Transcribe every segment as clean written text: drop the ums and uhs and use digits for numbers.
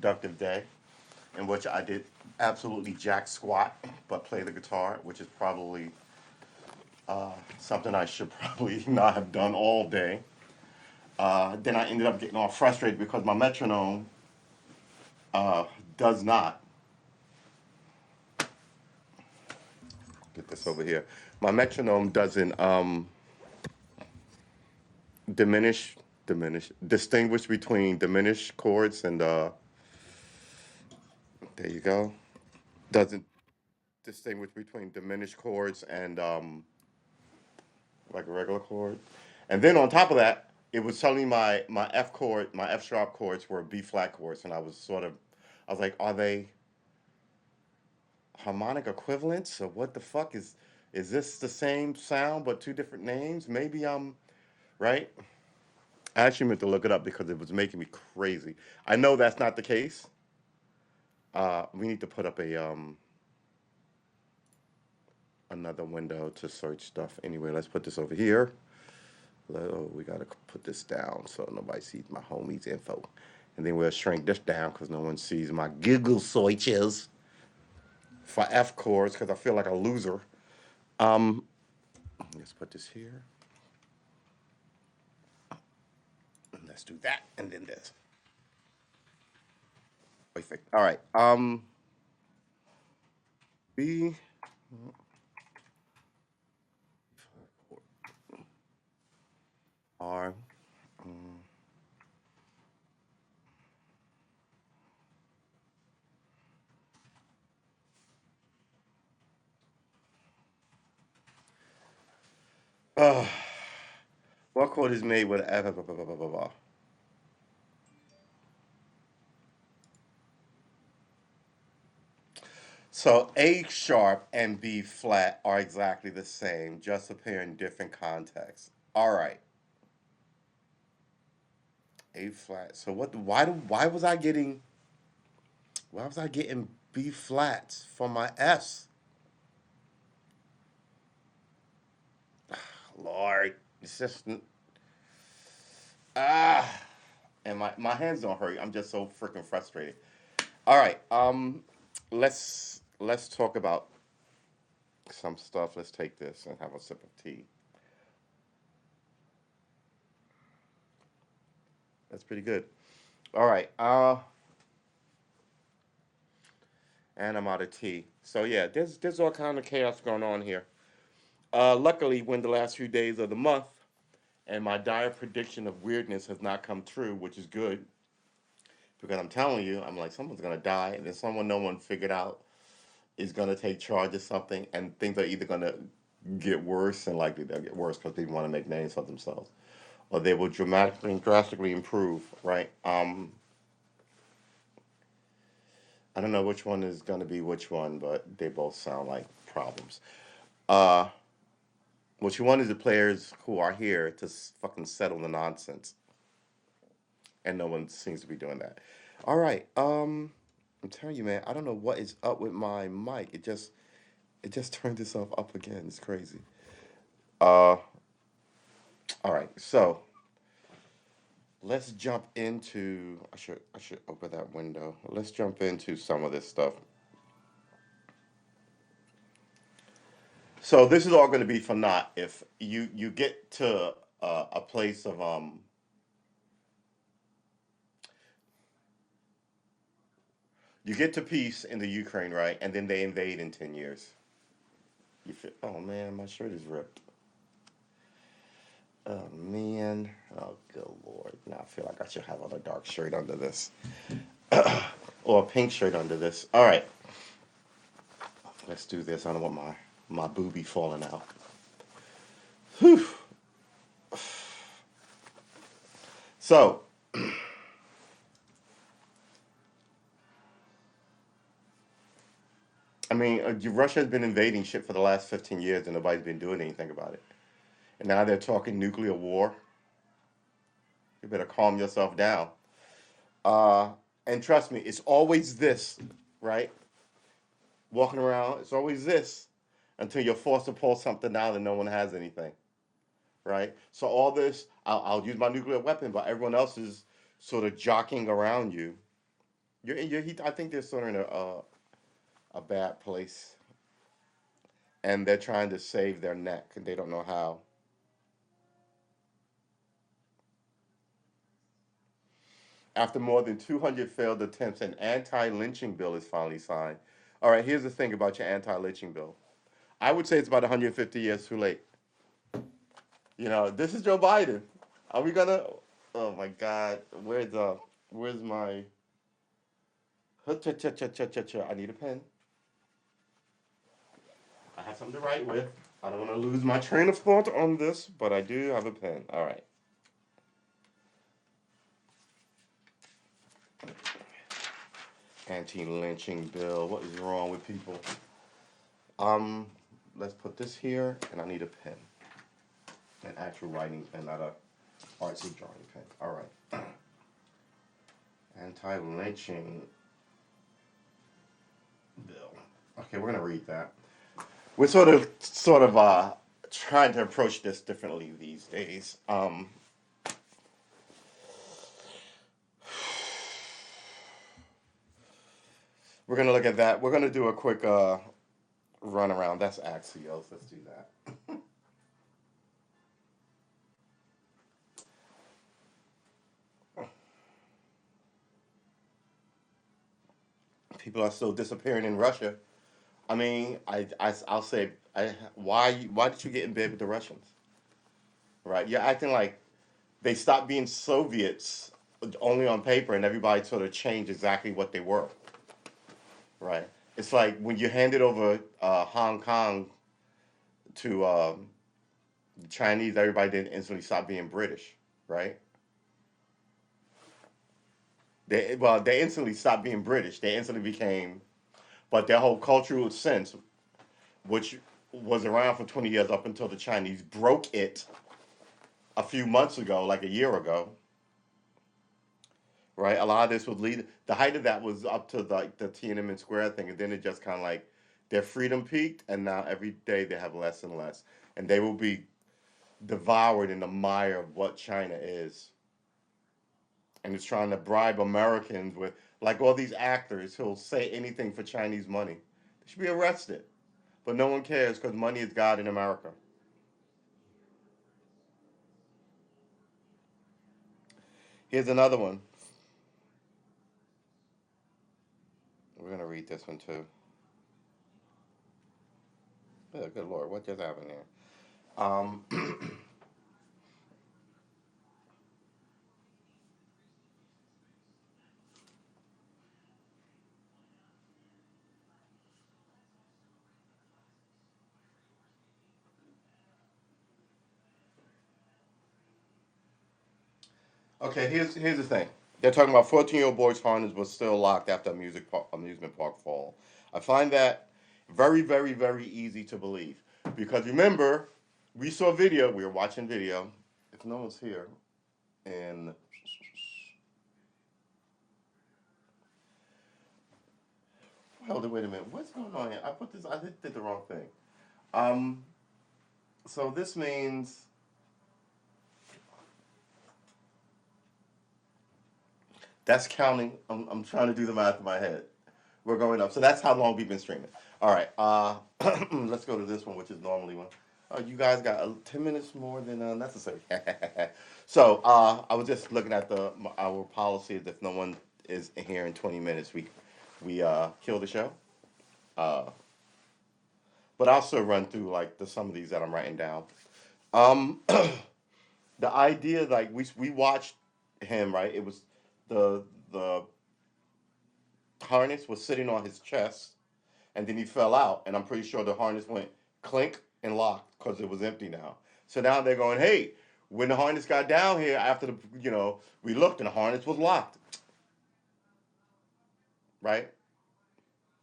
productive day in which I did absolutely jack squat but play the guitar, which is probably something I should probably not have done all day. Then I ended up getting all frustrated because my metronome uh, does not get this over here. My metronome doesn't diminish, distinguish between diminished chords and there you go. Doesn't distinguish between diminished chords and like a regular chord. And then on top of that, it was telling me my F chord, my F sharp chords were B flat chords, and I was like, are they harmonic equivalents or what the fuck is this the same sound but two different names? Maybe I'm right. I actually meant to look it up because it was making me crazy. I know that's not the case. We need to put up a another window to search stuff. Anyway, let's put this over here. Oh, we gotta put this down so nobody sees my homie's info. And then we'll shrink this down because no one sees my Google searches for F chords because I feel like a loser. Um, let's put this here. Let's do that and then this. Perfect. All right. B R. Uh, what chord is made with F? So A sharp and B flat are exactly the same, just appear in different contexts. All right. A flat. So what? Why was I getting B flats for my S? Lord, it's just ah, and my hands don't hurt. I'm just so freaking frustrated. All right, let's talk about some stuff. Let's take this and have a sip of tea. That's pretty good. All right, and I'm out of tea. So yeah, there's all kind of chaos going on here. Luckily, when the last few days of the month and my dire prediction of weirdness has not come true, which is good because I'm telling you, I'm like someone's gonna die, and then someone no one figured out is gonna take charge of something, and things are either gonna get worse, and likely they'll get worse because people want to make names for themselves, or they will dramatically and drastically improve. Right? I don't know which one is gonna be which one, but they both sound like problems. Uh, what you want is the players who are here to fucking settle the nonsense, and no one seems to be doing that. All right. I'm telling you, man. I don't know what is up with my mic. It just turned itself up again. It's crazy. Uh, all right. So let's jump into. I should open that window. Let's jump into some of this stuff. So this is all going to be for naught if you get to a place of you get to peace in the Ukraine, right? And then they invade in 10 years. You feel, oh man, my shirt is ripped. Oh man. Oh good lord. Now I feel like I should have on a dark shirt under this. Or a pink shirt under this. Alright. Let's do this. I don't want my boobie falling out. Whew. So I mean, Russia has been invading shit for the last 15 years and nobody's been doing anything about it. And now they're talking nuclear war. You better calm yourself down. Uh, and trust me, it's always this, right? Walking around, it's always this until you're forced to pull something out and no one has anything, right? So all this, I'll use my nuclear weapon, but everyone else is sort of jockeying around you I think they're sort of in a bad place, and they're trying to save their neck, and they don't know how. After more than 200 failed attempts, an anti-lynching bill is finally signed. All right, here's the thing about your anti-lynching bill. I would say it's about 150 years too late. This is Joe Biden. Are we gonna? Oh my God, where's my? I need a pen. I have something to write with. I don't want to lose my train of thought on this, but I do have a pen. All right. Anti-lynching bill. What is wrong with people? Um, let's put this here, and I need a pen, an actual writing pen, not a artsy drawing pen. All right. Anti-lynching bill. Okay, we're gonna read that. We're sort of trying to approach this differently these days. We're gonna look at that. We're gonna do a quick run around. That's Axios. Let's do that. People are still disappearing in Russia. I mean, I'll say, why did you get in bed with the Russians? Right? You're acting like they stopped being Soviets only on paper, and everybody sort of changed exactly what they were. Right? It's like when you handed over Hong Kong to the Chinese, everybody didn't instantly stop being British. Right? They instantly stopped being British. They instantly became, but their whole cultural sense, which was around for 20 years up until the Chinese broke it a few months ago, like a year ago, right? A lot of this would lead. The height of that was up to the Tiananmen Square thing, and then it just kind of like their freedom peaked, and now every day they have less and less, and they will be devoured in the mire of what China is, and it's trying to bribe Americans with like all these actors who'll say anything for Chinese money. They should be arrested, but no one cares because money is God in America. Here's another one. We're gonna read this one too. Oh, good lord, what just happened here? Um, okay, here's the thing. They're talking about 14-year-old boy's harness was still locked after amusement park fall. I find that very, very, very easy to believe because remember, we saw video. We were watching video. If no one's here, and hold it. Wait a minute. What's going on here? I put this. I did the wrong thing. Um. So this means that's counting. I'm trying to do the math in my head. We're going up. So that's how long we've been streaming. All right. Let's go to this one, which is normally one. Oh, you guys got 10 minutes more than necessary. So I was just looking at our policies. If no one is here in 20 minutes, we kill the show. Uh, but I'll still run through like some of these that I'm writing down. Um, the idea like we watched him right. It was the harness was sitting on his chest, and then he fell out, and I'm pretty sure the harness went clink and locked because it was empty now. So now they're going, hey, when the harness got down here after we looked and the harness was locked, right?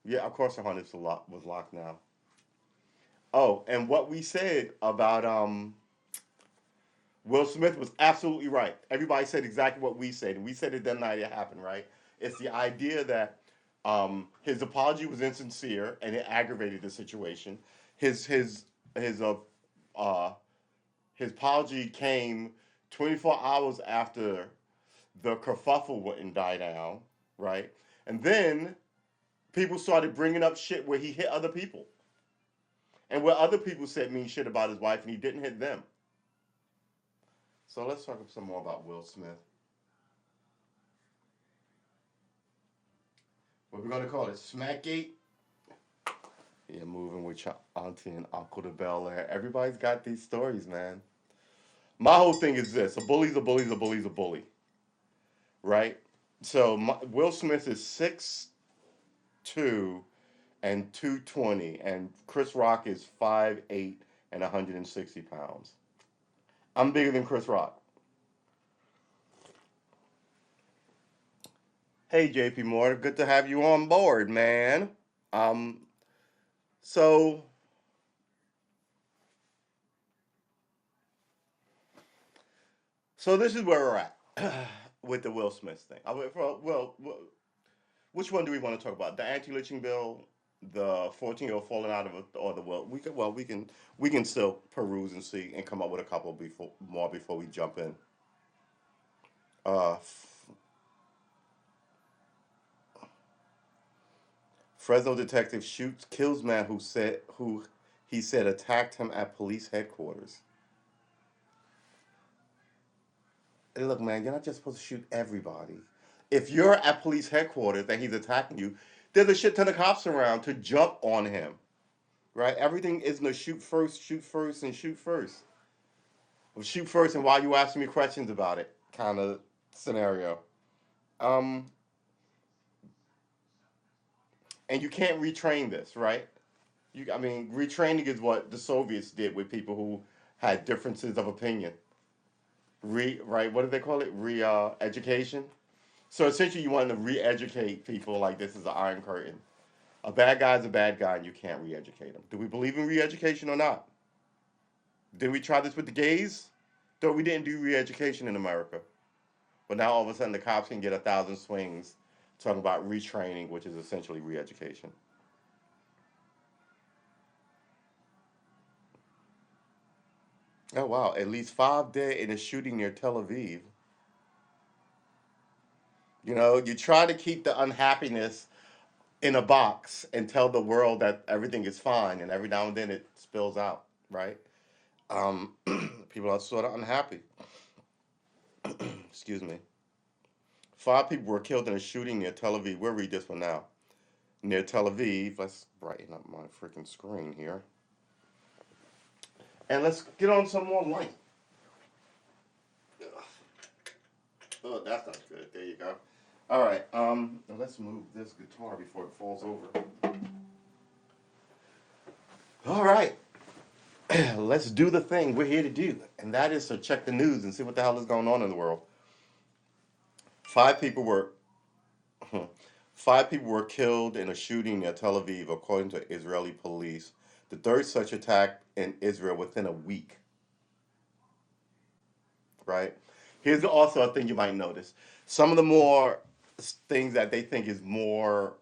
Yeah, of course the harness was locked now. Oh, and what we said about Will Smith was absolutely right. Everybody said exactly what we said, and we said it that night it happened, right? It's the idea that his apology was insincere and it aggravated the situation. His his his uh, uh his apology came 24 hours after the kerfuffle wouldn't die down, right? And then people started bringing up shit where he hit other people, and where other people said mean shit about his wife, and he didn't hit them. So let's talk some more about Will Smith. What we're gonna call it? Smackgate. Yeah, moving with your auntie and uncle to Bel Air. Everybody's got these stories, man. My whole thing is this: a bully's a bully's a bully's a bully, right? So Will Smith is 6'2" and 220, and Chris Rock is 5'8" and 160 pounds. I'm bigger than Chris Rock. Hey, JP Moore, good to have you on board, man. Um, so this is where we're at with the Will Smith thing. Which one do we want to talk about? The anti-lynching bill, the 14-year-old falling out of it, or the will? We can still peruse and see and come up with a couple before we jump in. Uh, Fresno detective shoots kills man who he said attacked him at police headquarters. Hey, look, man, you're not just supposed to shoot everybody. If you're at police headquarters and he's attacking you, there's a shit ton of cops around to jump on him, right? Everything isn't a shoot first, and shoot first. Or shoot first, and while you asking me questions about it, kind of scenario. Um, and you can't retrain this, right? I mean, retraining is what the Soviets did with people who had differences of opinion. Right? What do they call it? Education. So essentially, you want to re-educate people like this is an iron curtain. A bad guy's a bad guy, and you can't re-educate him. Do we believe in re-education or not? Did we try this with the gays? Though we didn't do re-education in America, but now all of a sudden the cops can get 1,000 swings talking about retraining, which is essentially re-education. Oh wow! At least 5 dead in a shooting near Tel Aviv. You try to keep the unhappiness in a box and tell the world that everything is fine, and every now and then it spills out, right? Um, People are sort of unhappy. Excuse me. 5 people were killed in a shooting near Tel Aviv. We'll read this one now. Near Tel Aviv. Let's brighten up my freaking screen here. And let's get on some more light. Oh, that's not good. There you go. All right. Let's move this guitar before it falls over. All right. Let's do the thing we're here to do, and that is to check the news and see what the hell is going on in the world. Five people were 5 people were killed in a shooting near Tel Aviv, according to Israeli police. The third such attack in Israel within a week. Right. Here's also a thing you might notice. Some of the more things that they think is more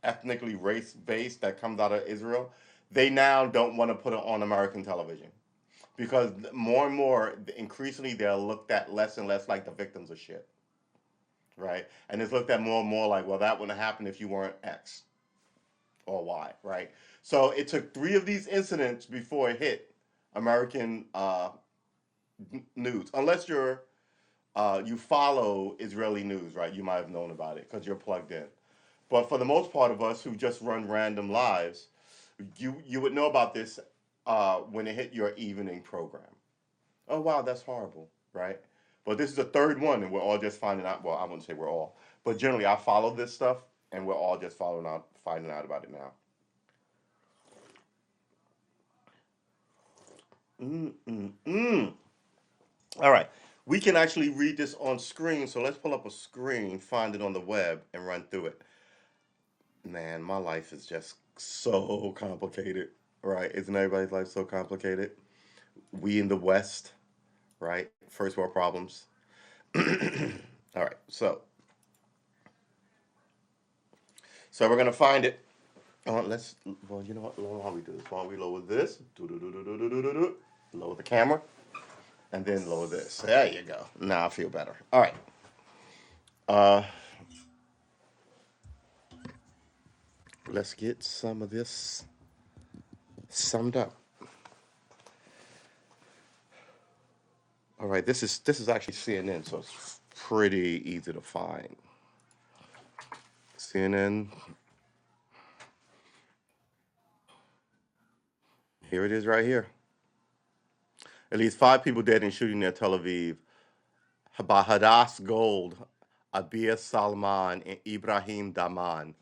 ethnically race based that comes out of Israel, they now don't want to put it on American television because more and more, increasingly, they're looked at less and less like the victims of shit, right? And it's looked at more and more like, well, that wouldn't happen if you weren't X or Y, right? So it took 3 of these incidents before it hit American news, unless you follow Israeli news, right? You might have known about it because you're plugged in. But for the most part of us who just run random lives, you would know about this when it hit your evening program. Oh wow, that's horrible, right? But this is the third one, and we're all just finding out. Well, I wouldn't say we're all, but generally, I follow this stuff, and we're all just finding out about it now. Mm mm mm. All right, we can actually read this on screen. So let's pull up a screen, find it on the web, and run through it. Man, my life is just so complicated, right? Isn't everybody's life so complicated? We in the West, right? First world problems. All right, so we're gonna find it. Let's. Well, you know what? Why don't we do this? Why don't we lower this? Do-do-do-do-do-do-do-do. Lower the camera, and then lower this. There you go. Now I feel better. All right. Uh, Let's get some of this summed up. All right, this is actually CNN, so it's pretty easy to find. CNN, here it is right here. At least 5 people dead in shooting near Tel Aviv by Hadass Gold, Abir Salman, and Ibrahim Daman.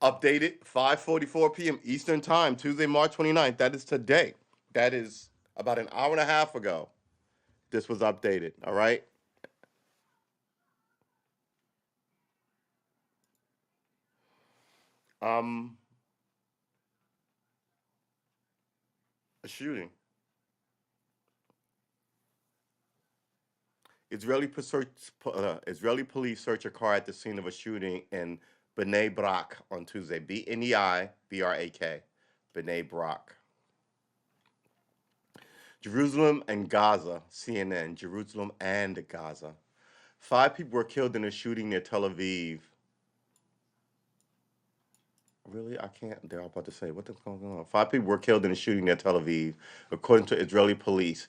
Updated 5:44 p.m. Eastern Time, Tuesday, March 29th. That is today. That is about an hour and a half ago. This was updated. All right. Um, a shooting. Israeli police search a car at the scene of a shooting in Bnei Brak on Tuesday. Bnei Brak. Bnei Brak. Jerusalem and Gaza. CNN. Jerusalem and Gaza. 5 people were killed in a shooting near Tel Aviv. Really? I can't. They're about to say, what the fuck going on? 5 people were killed in a shooting near Tel Aviv, according to Israeli police,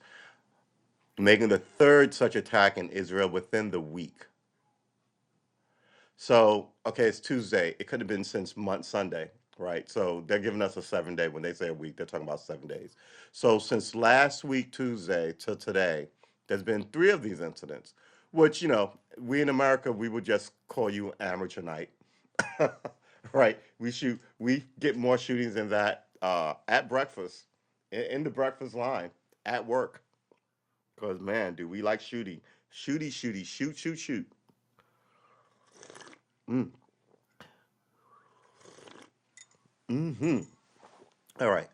making the third such attack in Israel within the week. So, okay, it's Tuesday. It could have been since Sunday, right? So they're giving us a 7 day. When they say a week, they're talking about 7 days. So since last week, Tuesday, to today, there's been 3 of these incidents, which, we in America, we would just call you amateur night. Right? We get more shootings than that at breakfast, in the breakfast line, at work. Because, man, do we like shooting. Shooty, shoot, shoot, shoot. Mm. Hmm. All right.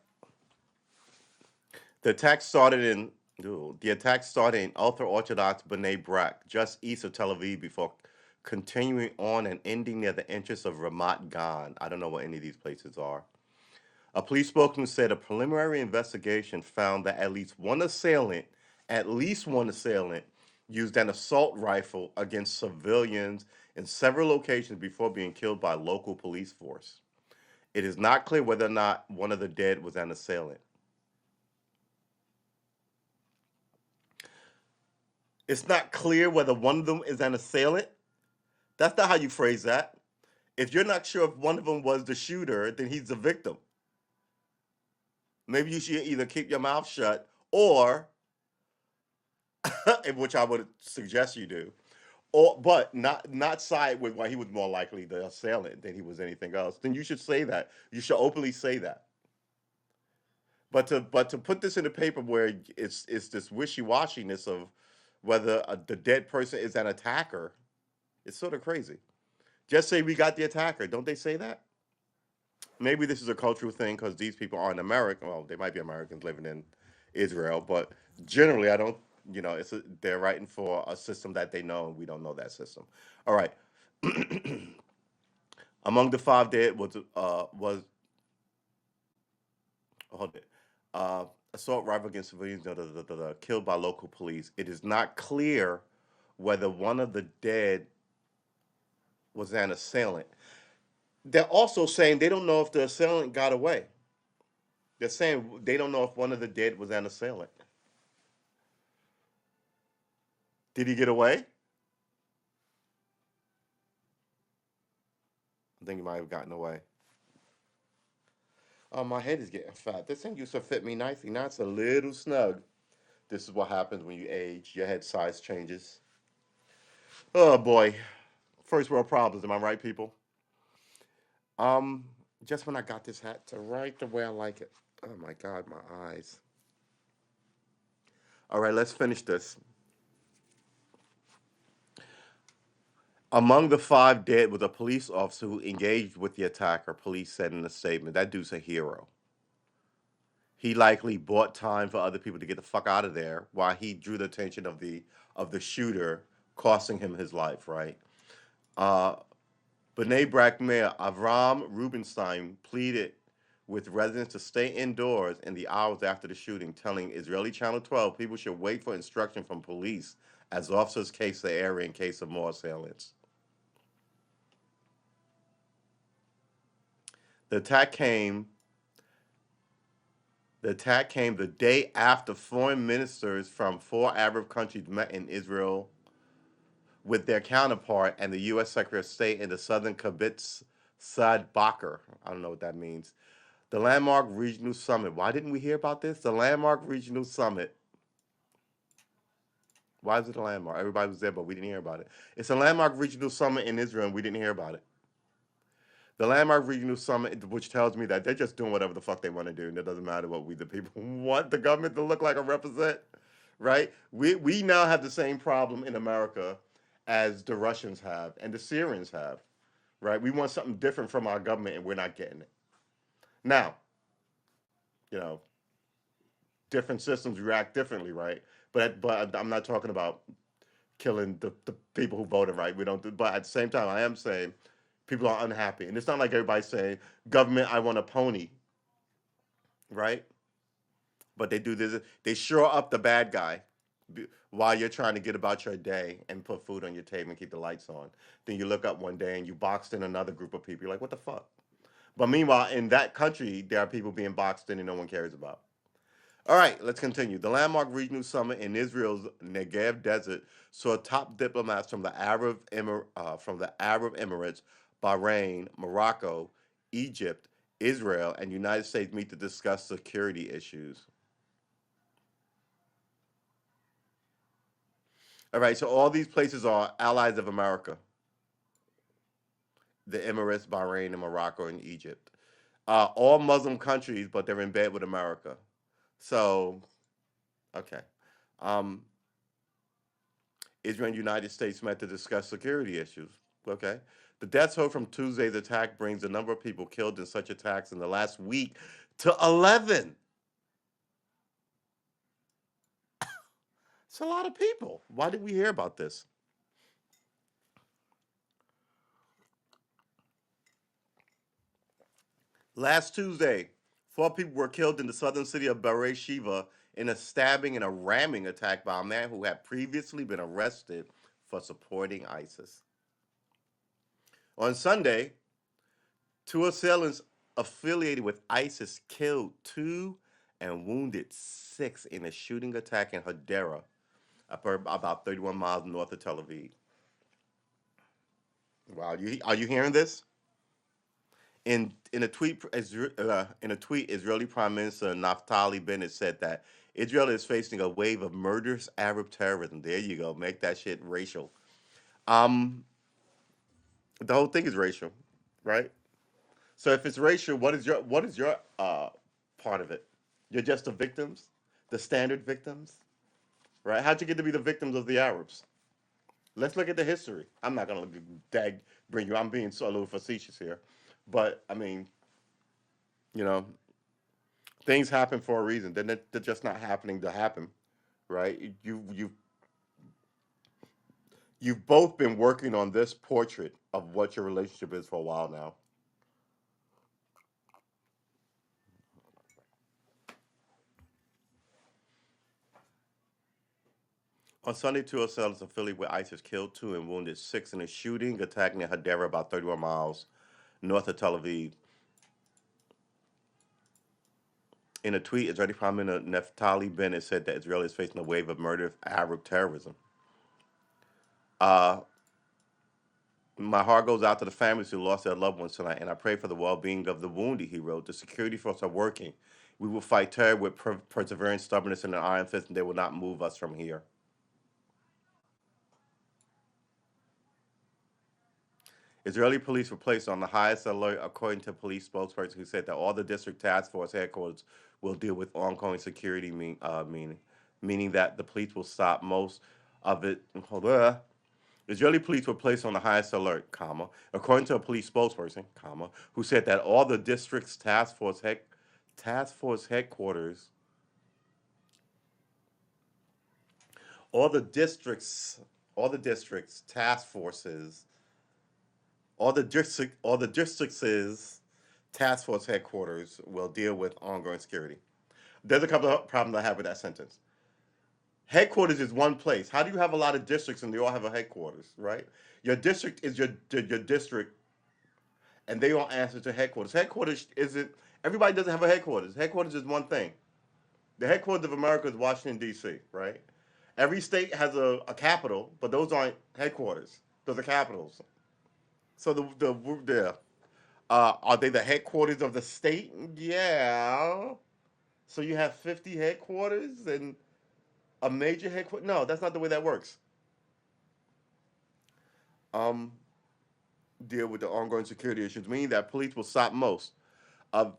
The attack started in the attack started in ultra orthodox Bnei Brak, just east of Tel Aviv, before continuing on and ending near the entrance of Ramat Gan. I don't know what any of these places are. A police spokesman said a preliminary investigation found that at least one assailant, used an assault rifle against civilians in several locations before being killed by local police force. It is not clear whether or not one of the dead was an assailant. It's not clear whether one of them is an assailant. That's not how you phrase that. If you're not sure if one of them was the shooter, then he's the victim. Maybe you should either keep your mouth shut or, which I would suggest you do, or but not side with why he was more likely the assailant than he was anything else. Then you should say that. You should openly say that. But to put this in the paper where it's this wishy washiness of whether the dead person is an attacker, it's sort of crazy. Just say we got the attacker. Don't they say that? Maybe this is a cultural thing because these people aren't American. Well, they might be Americans living in Israel, but generally, I don't. They're writing for a system that they know, and we don't know that system. All right. Among the 5 dead was hold it. Assault rifle against civilians killed by local police. It is not clear whether one of the dead was an assailant. They're also saying they don't know if the assailant got away. They're saying they don't know if one of the dead was an assailant. Did he get away? I think he might have gotten away. Oh, my head is getting fat. This thing used to fit me nicely. Now it's a little snug. This is what happens when you age. Your head size changes. Oh boy. First world problems, am I right, people? Um, just when I got this hat to right the way I like it. Oh my god, my eyes. All right, let's finish this. Among the 5 dead was a police officer who engaged with the attacker, police said in a statement. That dude's a hero. He likely bought time for other people to get the fuck out of there while he drew the attention of the shooter, costing him his life, right? Uh, B'nai Brak Mayor Avram Rubinstein pleaded with residents to stay indoors in the hours after the shooting, telling Israeli Channel 12 people should wait for instruction from police as officers case the area in case of more assailants. The attack came. The attack came the day after foreign ministers from four Arab countries met in Israel with their counterpart and the U.S. Secretary of State in the southern Kibbutz Saad Bakr. I don't know what that means. The landmark regional summit. Why didn't we hear about this? The landmark regional summit. Why is it a landmark? Everybody was there, but we didn't hear about it. It's a landmark regional summit in Israel, and we didn't hear about it. The landmark regional summit, which tells me that they're just doing whatever the fuck they want to do, and it doesn't matter what we, the people, want the government to look like or represent, right? We now have the same problem in America as the Russians have and the Syrians have, right? We want something different from our government, and we're not getting it. Now, you know, different systems react differently, right? But I'm not talking about killing the people who voted, right? We don't do, but at the same time, I am saying people are unhappy, and it's not like everybody's saying, "Government, I want a pony," right? But they do this. They shore up the bad guy while you're trying to get about your day and put food on your table and keep the lights on. Then you look up one day and you boxed in another group of people. You're like, what the fuck? But meanwhile, in that country, there are people being boxed in and no one cares about. All right, let's continue. The landmark regional summit in Israel's Negev Desert saw top diplomats from the Arab Emirates, Bahrain, Morocco, Egypt, Israel, and United States meet to discuss security issues. All right, so all these places are allies of America: the Emirates, Bahrain, and Morocco, and Egypt. All Muslim countries, but they're in bed with America. So, okay. Um, Israel and United States met to discuss security issues. Okay. The death toll from Tuesday's attack brings the number of people killed in such attacks in the last week to 11. It's a lot of people. Why did we hear about this? Last Tuesday, four people were killed in the southern city of Beersheba in a stabbing and a ramming attack by a man who had previously been arrested for supporting ISIS. On Sunday, two assailants affiliated with ISIS killed two and wounded six in a shooting attack in Hadera, about 31 miles north of Tel Aviv. Wow, are you hearing this? In a tweet, Israeli Prime Minister Naftali Bennett said that Israel is facing a wave of murderous Arab terrorism. There you go, make that shit racial. Um, the whole thing is racial, right? So if it's racial, what is your part of it? You're just the victims, the standard victims, right? How'd you get to be the victims of the Arabs? Let's look at the history. I'm not gonna dag bring you. I'm being so a little facetious here, but I mean, you know, things happen for a reason. They're just not happening to happen, right? You've both been working on this portrait of what your relationship is for a while now. On Sunday, two assailants affiliated with ISIS killed two and wounded six in a shooting attack near Hadera, about 31 miles north of Tel Aviv. In a tweet, Israeli Prime Minister Naftali Bennett said that Israel is facing a wave of murder of Arab terrorism. Uh, my heart goes out to the families who lost their loved ones tonight, and I pray for the well-being of the wounded. He wrote, "The security forces are working. We will fight terror with perseverance, stubbornness, and an iron fist, and they will not move us from here." Israeli police were placed on the highest alert, according to a police spokesperson who said that all the district task force headquarters will deal with ongoing security meaning that the police will stop most of it. Hold on. Israeli police were placed on the highest alert, comma, according to a police spokesperson, comma, who said that all the district's task force headquarters, all the districts, all the districts, task forces, all the districts' task force headquarters will deal with ongoing security. There's a couple of problems I have with that sentence. Headquarters is one place. How do you have a lot of districts and they all have a headquarters, right? Your district is your district, and they don't answer to headquarters. Headquarters isn't. Everybody doesn't have a headquarters. Headquarters is one thing. The headquarters of America is Washington D.C. Right? Every state has a capital, but those aren't headquarters. Those are capitals. So the are they the headquarters of the state? Yeah. So you have 50 headquarters and a major headquarters? No, that's not the way that works. Um, Deal with the ongoing security issues, meaning that police will stop most of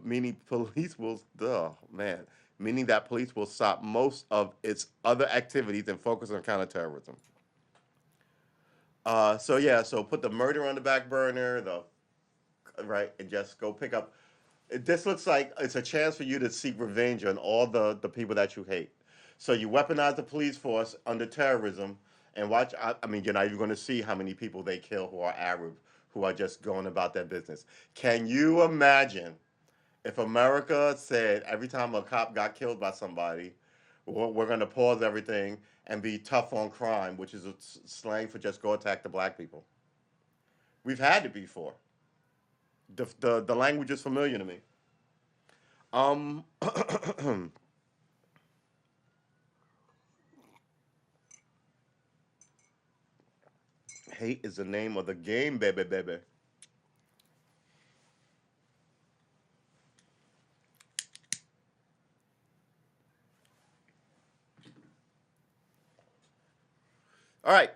meaning police will man meaning that police will stop most of its other activities and focus on counterterrorism. So yeah, so put the murder on the back burner, the right, and just go pick up. This looks like it's a chance for you to seek revenge on all the people that you hate. So you weaponize the police force under terrorism, and watch. I mean, you're not even going to see how many people they kill who are Arab, who are just going about their business. Can you imagine if America said every time a cop got killed by somebody, we're going to pause everything and be tough on crime, which is a slang for just go attack the black people? We've had it before. The language is familiar to me. Um, Hate is the name of the game, baby, baby. All right.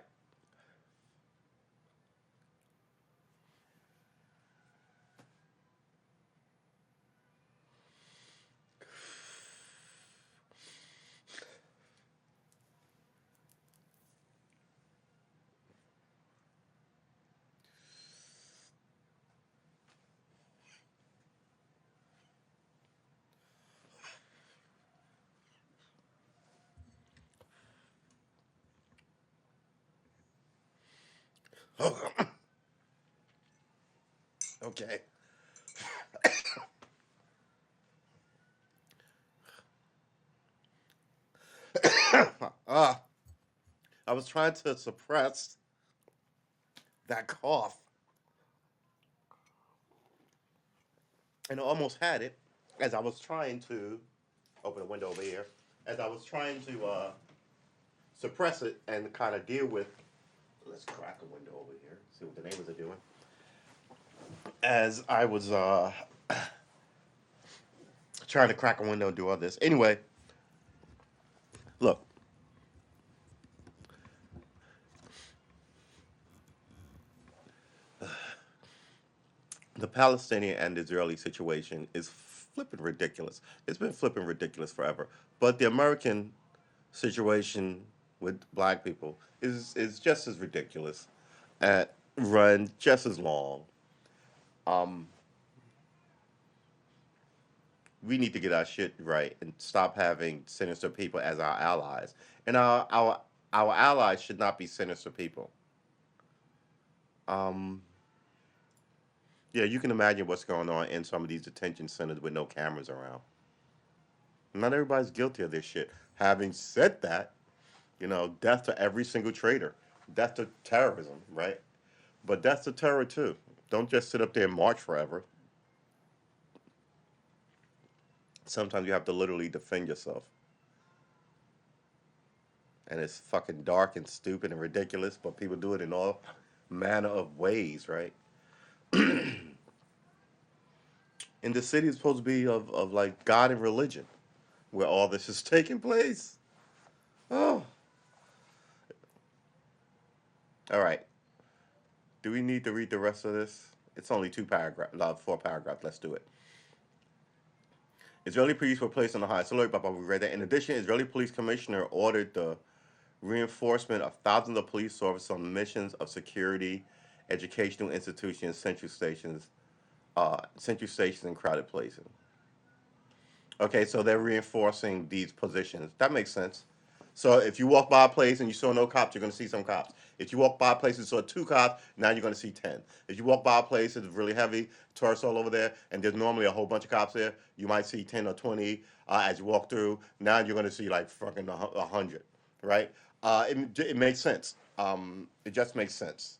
Okay. uh, I was trying to suppress that cough and I almost had it as I was trying to open a window over here. As I was trying to suppress it and kind of deal with. Let's crack a window over here. See what the neighbors are doing. As I was trying to crack a window and do all this. Anyway, look, the Palestinian and Israeli situation is flipping ridiculous. It's been flipping ridiculous forever. But the American situation with black people is just as ridiculous and run just as long. Um, we need to get our shit right and stop having sinister people as our allies. And our allies should not be sinister people. Um, yeah, you can imagine what's going on in some of these detention centers with no cameras around. Not everybody's guilty of this shit. Having said that, death to every single traitor, death to terrorism, right? But death to terror too. Don't just sit up there and march forever. Sometimes you have to literally defend yourself. And it's fucking dark and stupid and ridiculous, but people do it in all manner of ways, right? And the city is supposed to be of like God and religion, where all this is taking place. Oh, all right. Do we need to read the rest of this? It's only 4 paragraphs. Let's do it. Israeli police were placed on the highest alert. But we read that. In addition, Israeli police commissioner ordered the reinforcement of thousands of police officers on missions of security, educational institutions, central stations, and crowded places. Okay, so they're reinforcing these positions. That makes sense. So if you walk by a place and you saw no cops, you're going to see some cops. If you walk by a place and saw 2 cops, now you're going to see 10. If you walk by a place that's really heavy, tourists all over there, and there's normally a whole bunch of cops there, you might see 10 or 20 as you walk through. Now you're going to see like fucking 100, right? It makes sense. It just makes sense.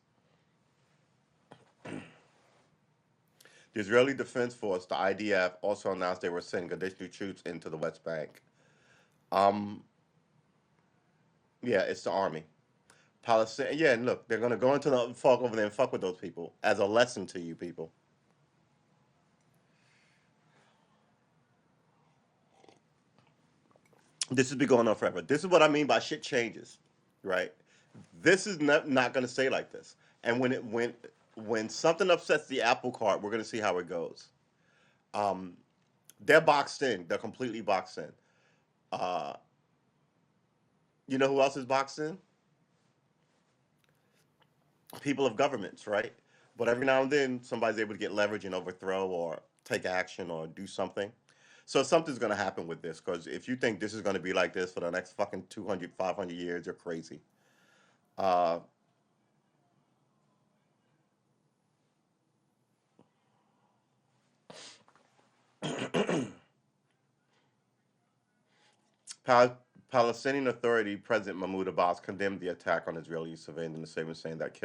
The Israeli Defense Force, the IDF, also announced they were sending additional troops into the West Bank. Um, yeah, it's the army. Palestine. Yeah, and look, they're gonna go into the fuck over there and fuck with those people as a lesson to you people. This has been going on forever. This is what I mean by shit changes, right? This is not going to stay like this. And when something upsets the apple cart, we're going to see how it goes. Um, they're boxed in. They're completely boxed in. Uh, you know who else is boxed in? People of governments, right? But every now and then, somebody's able to get leverage and overthrow or take action or do something. So something's going to happen with this because if you think this is going to be like this for the next fucking 200, 500 years, you're crazy. Uh, Pal- Palestinian Authority President Mahmoud Abbas condemned the attack on Israeli civilians in a statement saying that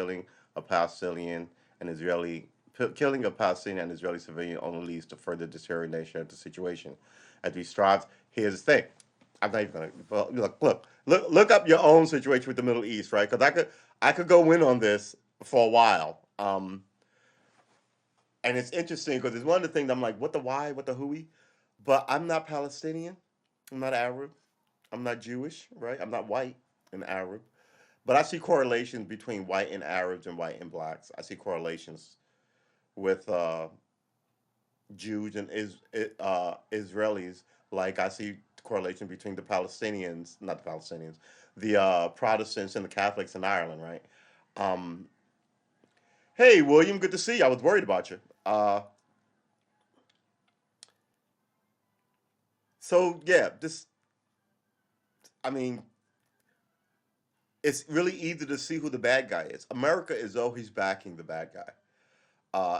a Palestinian and Israeli killing a Palestinian and Israeli civilian only leads to further deterioration of the situation. As we strive, here's the thing. I'm not even gonna well, look up your own situation with the Middle East, right? Because I could go in on this for a while. And it's interesting because it's one of the things I'm like, what the why, what the hooey, but I'm not Palestinian. I'm not Arab. I'm not Jewish, right? I'm not white and Arab. But I see correlations between white and Arabs and white and blacks. I see correlations with Jews and Israelis. Like I see correlation between the Palestinians, not the Palestinians, the Protestants and the Catholics in Ireland, right? Um, hey, William, good to see you. I was worried about you. So yeah, I mean, it's really easy to see who the bad guy is. America is always backing the bad guy.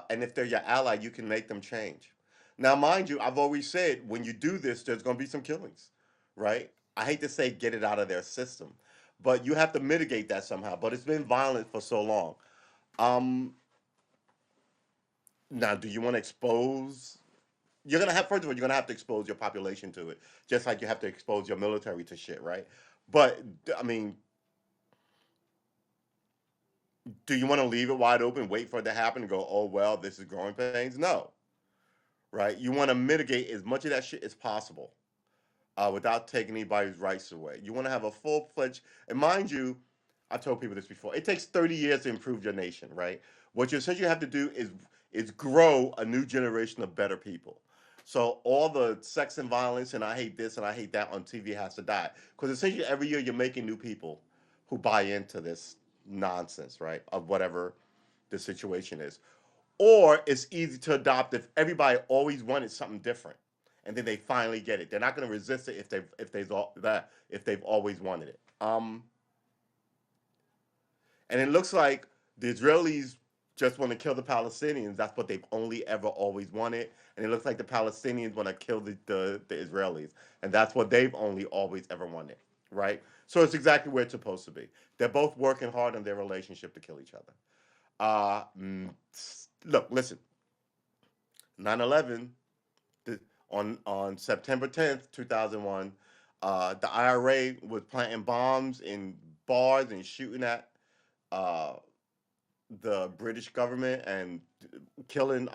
And if they're your ally, you can make them change. Now, mind you, I've always said when you do this, there's going to be some killings, right? I hate to say get it out of their system, but you have to mitigate that somehow. But it's been violent for so long. Um, Now, do you want to expose? You're gonna have first of all, you're gonna have to expose your population to it, just like you have to expose your military to shit, right? But I mean, do you want to leave it wide open, wait for it to happen, and go, oh well, this is growing pains? No, right? You want to mitigate as much of that shit as possible without taking anybody's rights away. You want to have a full fledged, and mind you, I told people this before. It takes 30 years to improve your nation, right? What you essentially have to do is grow a new generation of better people. So all the sex and violence and I hate this and I hate that on TV has to die because essentially every year you're making new people who buy into this nonsense, right? Of whatever the situation is. Or it's easy to adopt if everybody always wanted something different, and then they finally get it. They're not going to resist it if they've always wanted it. And it looks like the Israelis just want to kill the Palestinians. That's what they've only ever always wanted. And it looks like the Palestinians want to kill the Israelis, and that's what they've only always ever wanted, right? So it's exactly where it's supposed to be. They're both working hard on their relationship to kill each other. Uh, mm, Look, listen. 9/11 on September 10th, 2001, the IRA was planting bombs in bars and shooting at uh, the British government and killing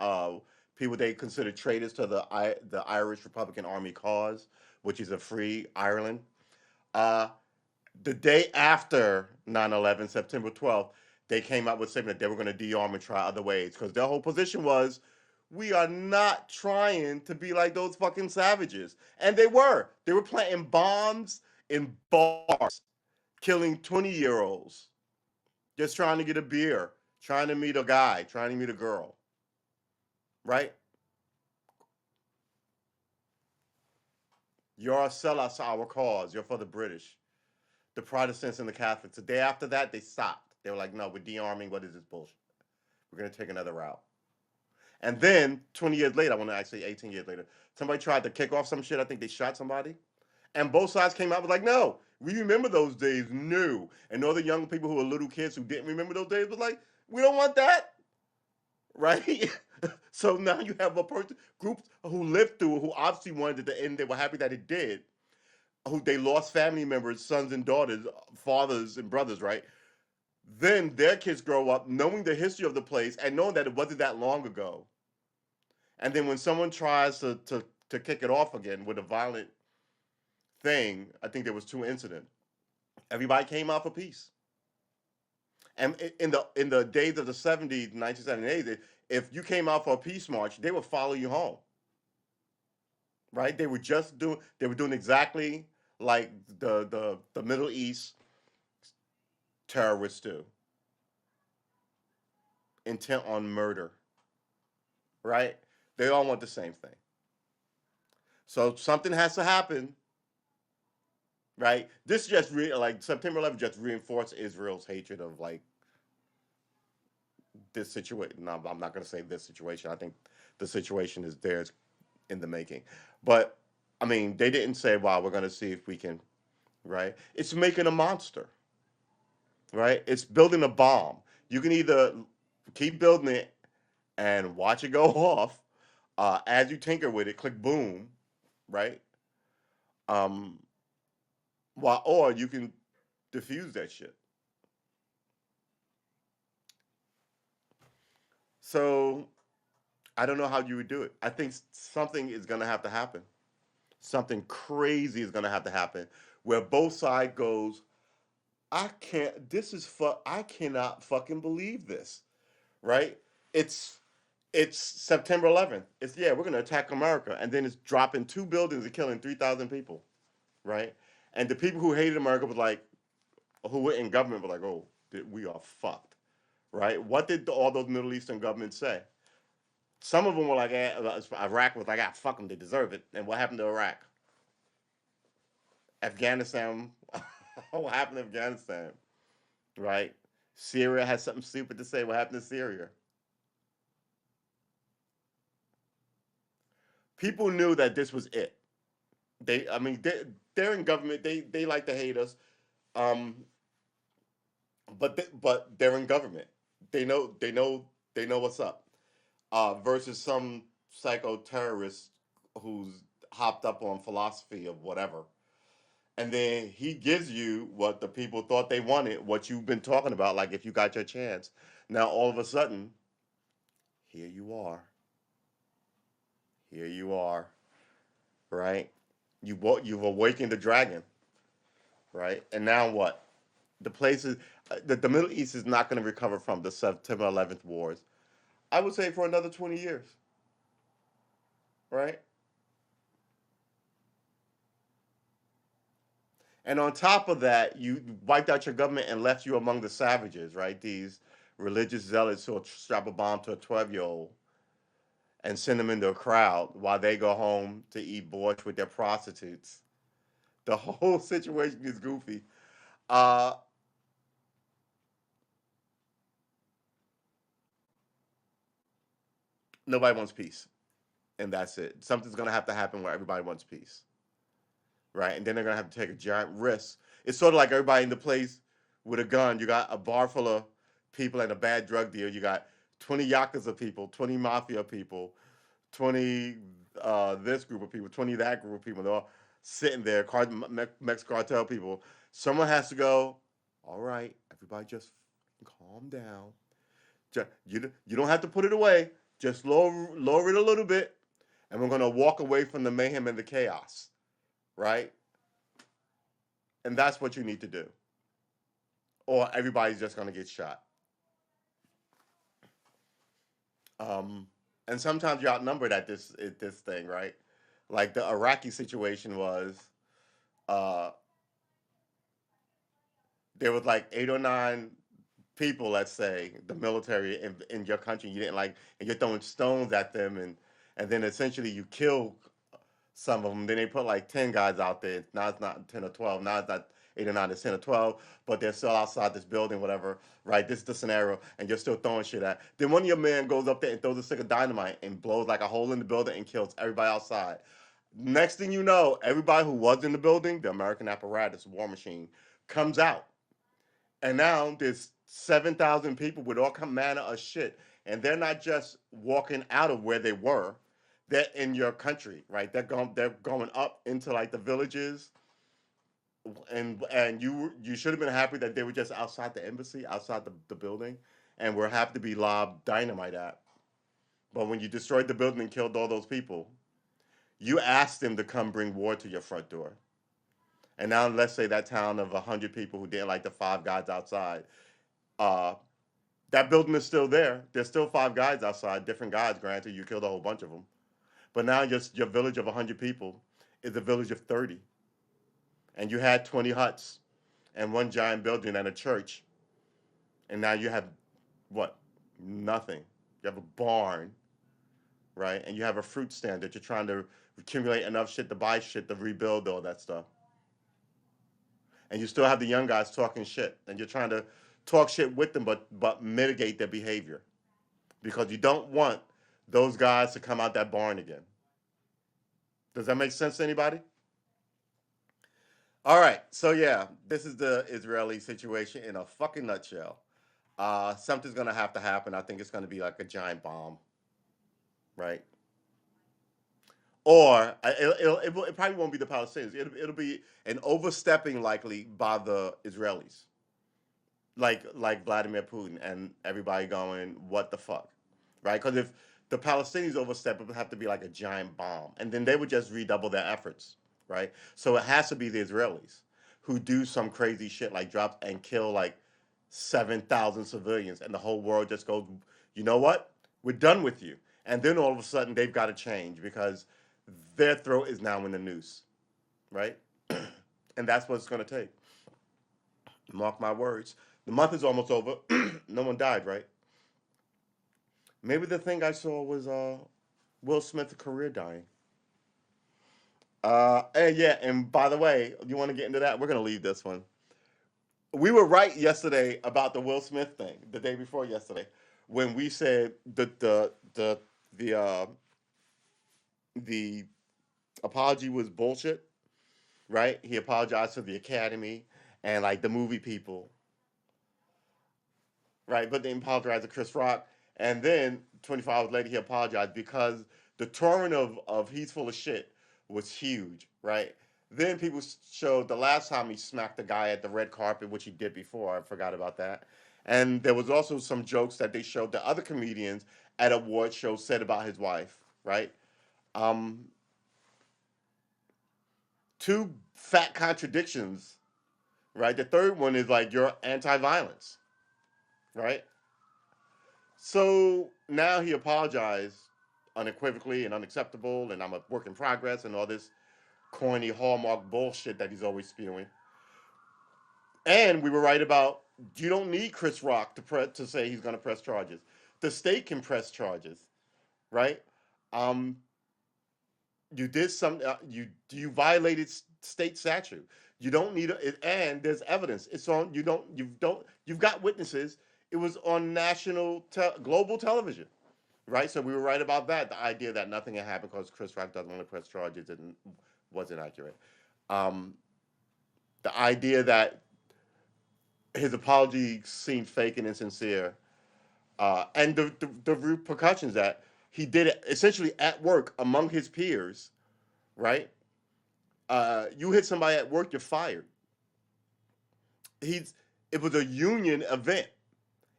people they considered traitors to the Irish Republican Army cause, which is a free Ireland. Uh, the day after 9/11, September 12th, they came out with saying that they were going to de-arm and try other ways because their whole position was we are not trying to be like those fucking savages. And they were. They were planting bombs in bars, killing 20-year-olds, just trying to get a beer, trying to meet a guy, trying to meet a girl, right? You're a sellout to our cause. You're for the British, the Protestants, and the Catholics. The day after that, they stopped. They were like, no, we're de-arming. What is this bullshit? We're going to take another route. And then 20 years later, I want to actually 18 years later, somebody tried to kick off some shit. I think they shot somebody. And both sides came out was like, no, we remember those days new. And all the young people who were little kids who didn't remember those days was like, we don't want that. Right? So now you have a person group who lived through it, who obviously wanted it to end. They were happy that it did. Who they lost family members, sons and daughters, fathers and brothers, right? Then their kids grow up knowing the history of the place and knowing that it wasn't that long ago. And then when someone tries to kick it off again with a violent thing, I think there was two incidents. Everybody came out for peace. And in the days of the 70s, 1978, if you came out for a peace march, they would follow you home, right? They were doing exactly like the Middle East terrorists do, intent on murder, right? They all want the same thing. So something has to happen, right? This just like September 11th just reinforced Israel's hatred of like this situation. No, I'm not going to say this situation. I think the situation is theirs in the making. But I mean, they didn't say, "Wow, we're going to see if we can." Right? It's making a monster. Right? It's building a bomb. You can either keep building it and watch it go off as you tinker with it. Click boom. Right? Um, or you can diffuse that shit. So I don't know how you would do it. I think something is going to have to happen. Something crazy is going to have to happen where both side goes, I can't. This is I cannot fucking believe this. Right? It's it's September 11th. It's yeah, we're gonna attack America, and then it's dropping two buildings and killing 3,000 people. Right? And the people who hated America was like, who were in government were like, oh, we are fucked. Right? What did all those Middle Eastern governments say? Some of them were like, Iraq was like, ah, fuck them, they deserve it. And what happened to Iraq? Afghanistan, what happened to Afghanistan? Right? Syria has something stupid to say. What happened to Syria? People knew that this was it. I mean, they're in government. They like to hate us, um, but they're in government. They know what's up. Versus some psycho terrorist who's hopped up on philosophy of whatever, and then he gives you what the people thought they wanted, what you've been talking about. Like if you got your chance, now all of a sudden, here you are. Here you are. Right? You've awakened the dragon. Right? And now what? The places the Middle East is not going to recover from the September 11th wars. I would say for another 20 years, right? And on top of that, you wiped out your government and left you among the savages, right? These religious zealots who will strap a bomb to a 12-year-old and send them into a crowd while they go home to eat borscht with their prostitutes. The whole situation is goofy. Uh, Nobody wants peace, and that's it. Something's gonna have to happen where everybody wants peace, right? And then they're gonna have to take a giant risk. It's sort of like everybody in the place with a gun. You got a bar full of people and a bad drug deal. You got 20 yakuza people, 20 mafia people, 20 this group of people, 20 that group of people. They're all sitting there, Mex cartel people. Someone has to go. All right, everybody, just calm down. You don't have to put it away. Just lower it a little bit, and we're gonna walk away from the mayhem and the chaos, right? And that's what you need to do, or everybody's just gonna get shot. Um, and sometimes you're outnumbered at this thing, right? Like the Iraqi situation was, uh, there was like 8 or 9 people, let's say, the military in your country. You didn't like, and you're throwing stones at them, and then essentially you kill some of them. Then they put like 10 guys out there. Now it's not 10 or 12. Now it's not 8 or 9. It's 10 or 12. But they're still outside this building, whatever. Right? This is the scenario, and you're still throwing shit at. Then one of your men goes up there and throws a stick of dynamite and blows like a hole in the building and kills everybody outside. Next thing you know, everybody who was in the building, the American apparatus, War Machine, comes out, and now there's 7,000 people with all manner of shit, and they're not just walking out of where they were; they're in your country, right? They're going up into like the villages, and you should have been happy that they were just outside the embassy, outside the building, and were happy to be lobbed dynamite at. But when you destroyed the building and killed all those people, you asked them to come bring war to your front door. And now let's say that town of 100 people who didn't like the five guys outside, uh, that building is still there. There's still five guys outside, different guys. Granted, you killed a whole bunch of them, but now just your village of 100 people is a village of 30, and you had 20 huts and one giant building and a church, and now you have what? Nothing. You have a barn, right? And you have a fruit stand that you're trying to accumulate enough shit to buy shit to rebuild all that stuff. And you still have the young guys talking shit, and you're trying to talk shit with them, but mitigate their behavior because you don't want those guys to come out that barn again. Does that make sense to anybody? All right, so yeah, this is the Israeli situation in a fucking nutshell. Something's gonna have to happen. I think it's gonna be like a giant bomb, right? Or it probably won't be the Palestinians. It'll be an overstepping likely by the Israelis, like Vladimir Putin and everybody going, what the fuck, right? Because if the Palestinians overstep, it would have to be like a giant bomb, and then they would just redouble their efforts, right? So it has to be the Israelis who do some crazy shit like drop and kill like 7,000 civilians, and the whole world just goes, you know what? We're done with you. And then all of a sudden they've got to change because their throat is now in the noose, right? And that's what it's going to take. Mark my words. The month is almost over. No one died, right? Maybe the thing I saw was Will Smith's career dying. And yeah, and by the way, you want to get into that? We're gonna leave this one. We were right yesterday about the Will Smith thing. The day before yesterday, when we said that the the apology was bullshit, right? He apologized to the Academy and like the movie people, right? But then apologized to Chris Rock, and then 24 hours later he apologized because the touring of He's Full of Shit was huge, right? Then people showed the last time he smacked the guy at the red carpet, which he did before. I forgot about that. And there was also some jokes that they showed the other comedians at award shows said about his wife, right? Um, Two fat contradictions, right? The third one is like you're anti-violence, right? So now he apologized unequivocally and unacceptable, and I'm a work in progress, and all this corny hallmark bullshit that he's always spewing. And we were right about you don't need Chris Rock to say he's going to press charges. The state can press charges, right? Um, you did some you violated state statute. You don't need and there's evidence. It's on. You've got witnesses. It was on global television, right? So we were right about that. The idea that nothing had happened because Chris Rock doesn't want to press charges and wasn't accurate. Um, the idea that his apology seemed fake and insincere, and the repercussions that he did it essentially at work among his peers, right? You hit somebody at work, you're fired. He's It was a union event.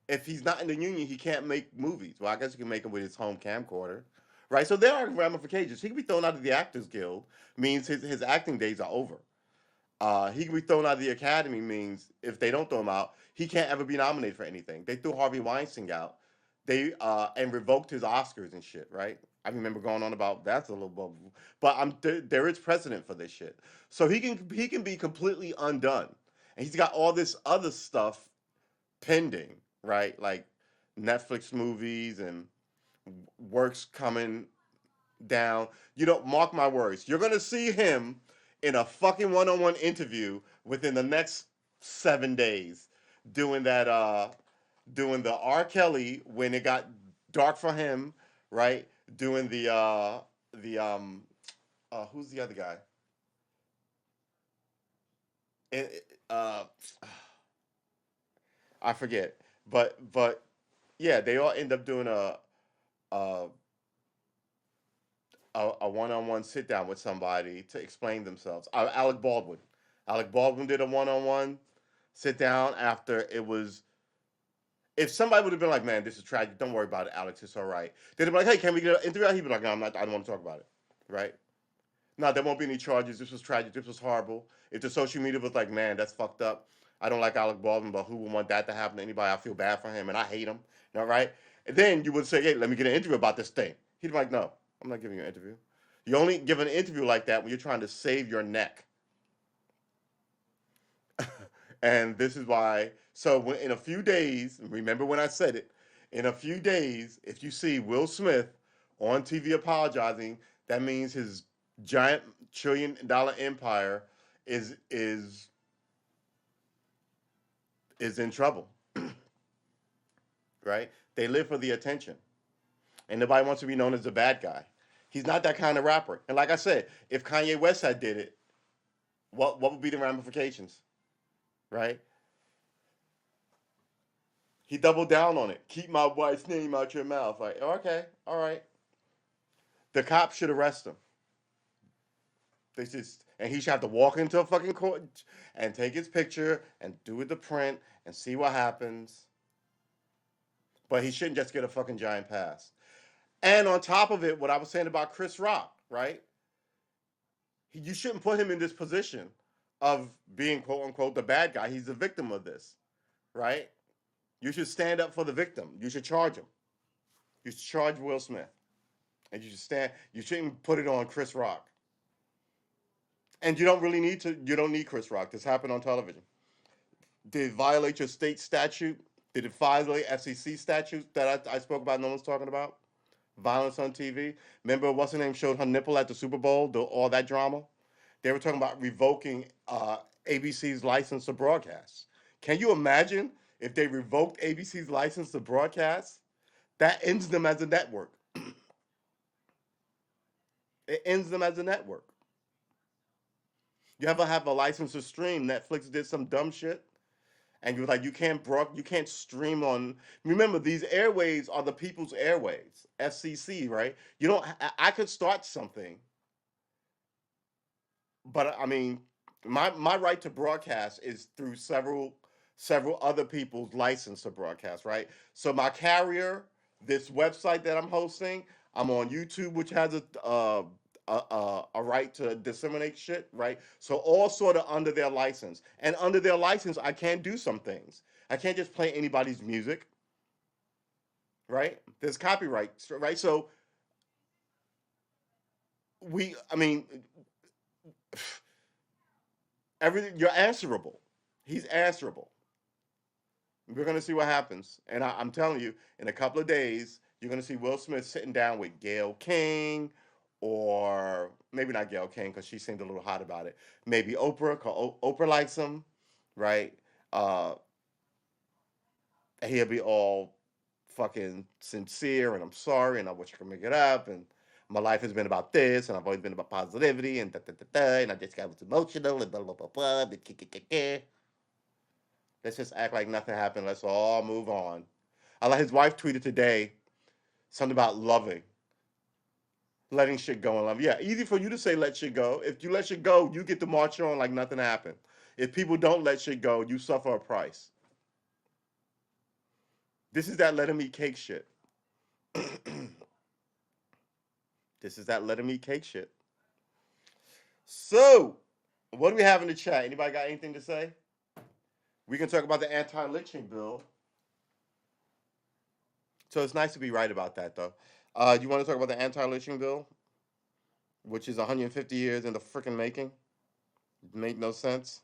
If he's not in the union, he can't make movies. Well, I guess you can make them with his home camcorder, right? So there are ramifications. He can be thrown out of the Actors Guild, means his acting days are over. He can be thrown out of the Academy, means if they don't throw him out, he can't ever be nominated for anything. They threw Harvey Weinstein out. They and revoked his Oscars and shit, right? I remember going on about that's a little, but there is precedent for this shit. So he can be completely undone, and he's got all this other stuff pending, right? Like Netflix movies and works coming down. You know, mark my words. You're gonna see him in a fucking one-on-one interview within the next 7 days, doing that. Doing the R. Kelly when it got dark for him, right? Doing the who's the other guy? It, I forget. But yeah, they all end up doing a a one-on-one sit down with somebody to explain themselves. Alec Baldwin. Alec Baldwin did a one-on-one sit down after it was. If somebody would have been like, "Man, this is tragic. Don't worry about it, Alex. It's all right." They'd be like, "Hey, can we get an interview?" He'd be like, "No, I'm not. I don't want to talk about it." Right? No, there won't be any charges. This was tragic. This was horrible. If the social media was like, "Man, that's fucked up. I don't like Alec Baldwin, but who would want that to happen to anybody? I feel bad for him, and I hate him." All right. And then you would say, "Hey, let me get an interview about this thing." He'd be like, "No, I'm not giving you an interview." You only give an interview like that when you're trying to save your neck. And this is why. So in a few days, remember when I said it? In a few days, if you see Will Smith on TV apologizing, that means his giant $1 trillion empire is is is in trouble, right? They live for the attention, and nobody wants to be known as the bad guy. He's not that kind of rapper. And like I said, if Kanye West had did it, what would be the ramifications, right? He doubled down on it. Keep my wife's name out your mouth. Like, okay, all right. The cops should arrest him. They just and he should have to walk into a fucking court and take his picture and do it the print and see what happens. But he shouldn't just get a fucking giant pass. And on top of it, what I was saying about Chris Rock, right? You shouldn't put him in this position of being quote unquote the bad guy. He's the victim of this, right? You should stand up for the victim. You should charge him. You should charge Will Smith. And you should stand you shouldn't put it on Chris Rock. And you don't really need to you don't need Chris Rock. This happened on television. Did it violate your state statute? Did it violate FCC statutes that I spoke about? No one's talking about violence on TV. Remember, what's her name showed her nipple at the Super Bowl? All that drama. They were talking about revoking ABC's license to broadcast. Can you imagine if they revoked ABC's license to broadcast? That ends them as a network. It ends them as a network. You ever have a license to stream? Netflix did some dumb shit and you're like you can't stream on. Remember, these airways are the people's airways, FCC, right? You don't I could start something, but I mean, my right to broadcast is through several other people's license to broadcast, right? So my carrier, this website that I'm hosting, I'm on YouTube, which has a right to disseminate shit, right? So all sort of under their license, and under their license, I can't do some things. I can't just play anybody's music, right? There's copyright, right? So I mean, everything you're answerable. He's answerable. We're gonna see what happens, and I'm telling you, in a couple of days, you're gonna see Will Smith sitting down with Gayle King, or maybe not Gayle King because she seemed a little hot about it. Maybe Oprah, cause Oprah likes him, right? Uh, he'll be all fucking sincere, and I'm sorry, and I wish I could make it up, and my life has been about this, and I've always been about positivity, and da da da da, and I just got emotional, and blah blah blah blah. Let's just act like nothing happened. Let's all move on. I like his wife tweeted today something about letting shit go in love. Yeah, easy for you to say let shit go. If you let shit go, you get to march on like nothing happened. If people don't let shit go, you suffer a price. This is that let him eat cake shit. This is that let him eat cake shit. So, what do we have in the chat? Anybody got anything to say? We can talk about the anti-lynching bill. So it's nice to be right about that, though. You want to talk about the anti-lynching bill, which is 150 years in the freaking making? Make no sense.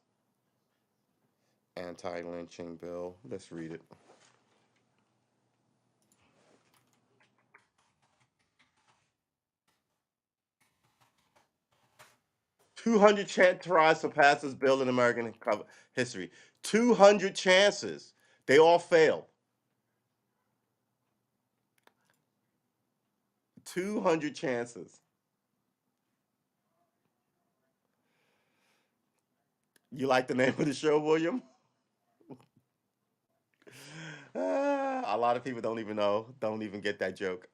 Anti-lynching bill. Let's read it. 200 tries to pass this bill in American history. 200 chances. They all failed. 200 chances. You like the name of the show, William? A lot of people don't even know, don't even get that joke.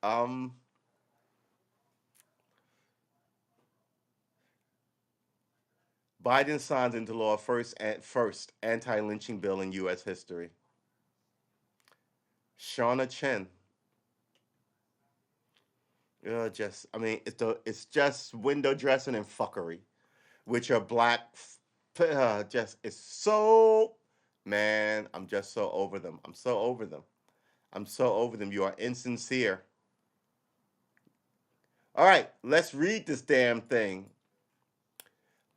Biden signs into law first anti-lynching bill in U.S. history. Shauna Chen. Just, I mean, it's just window dressing and fuckery, with your black. Just it's so, man. I'm just so over them. I'm so over them. I'm so over them. You are insincere. All right, let's read this damn thing.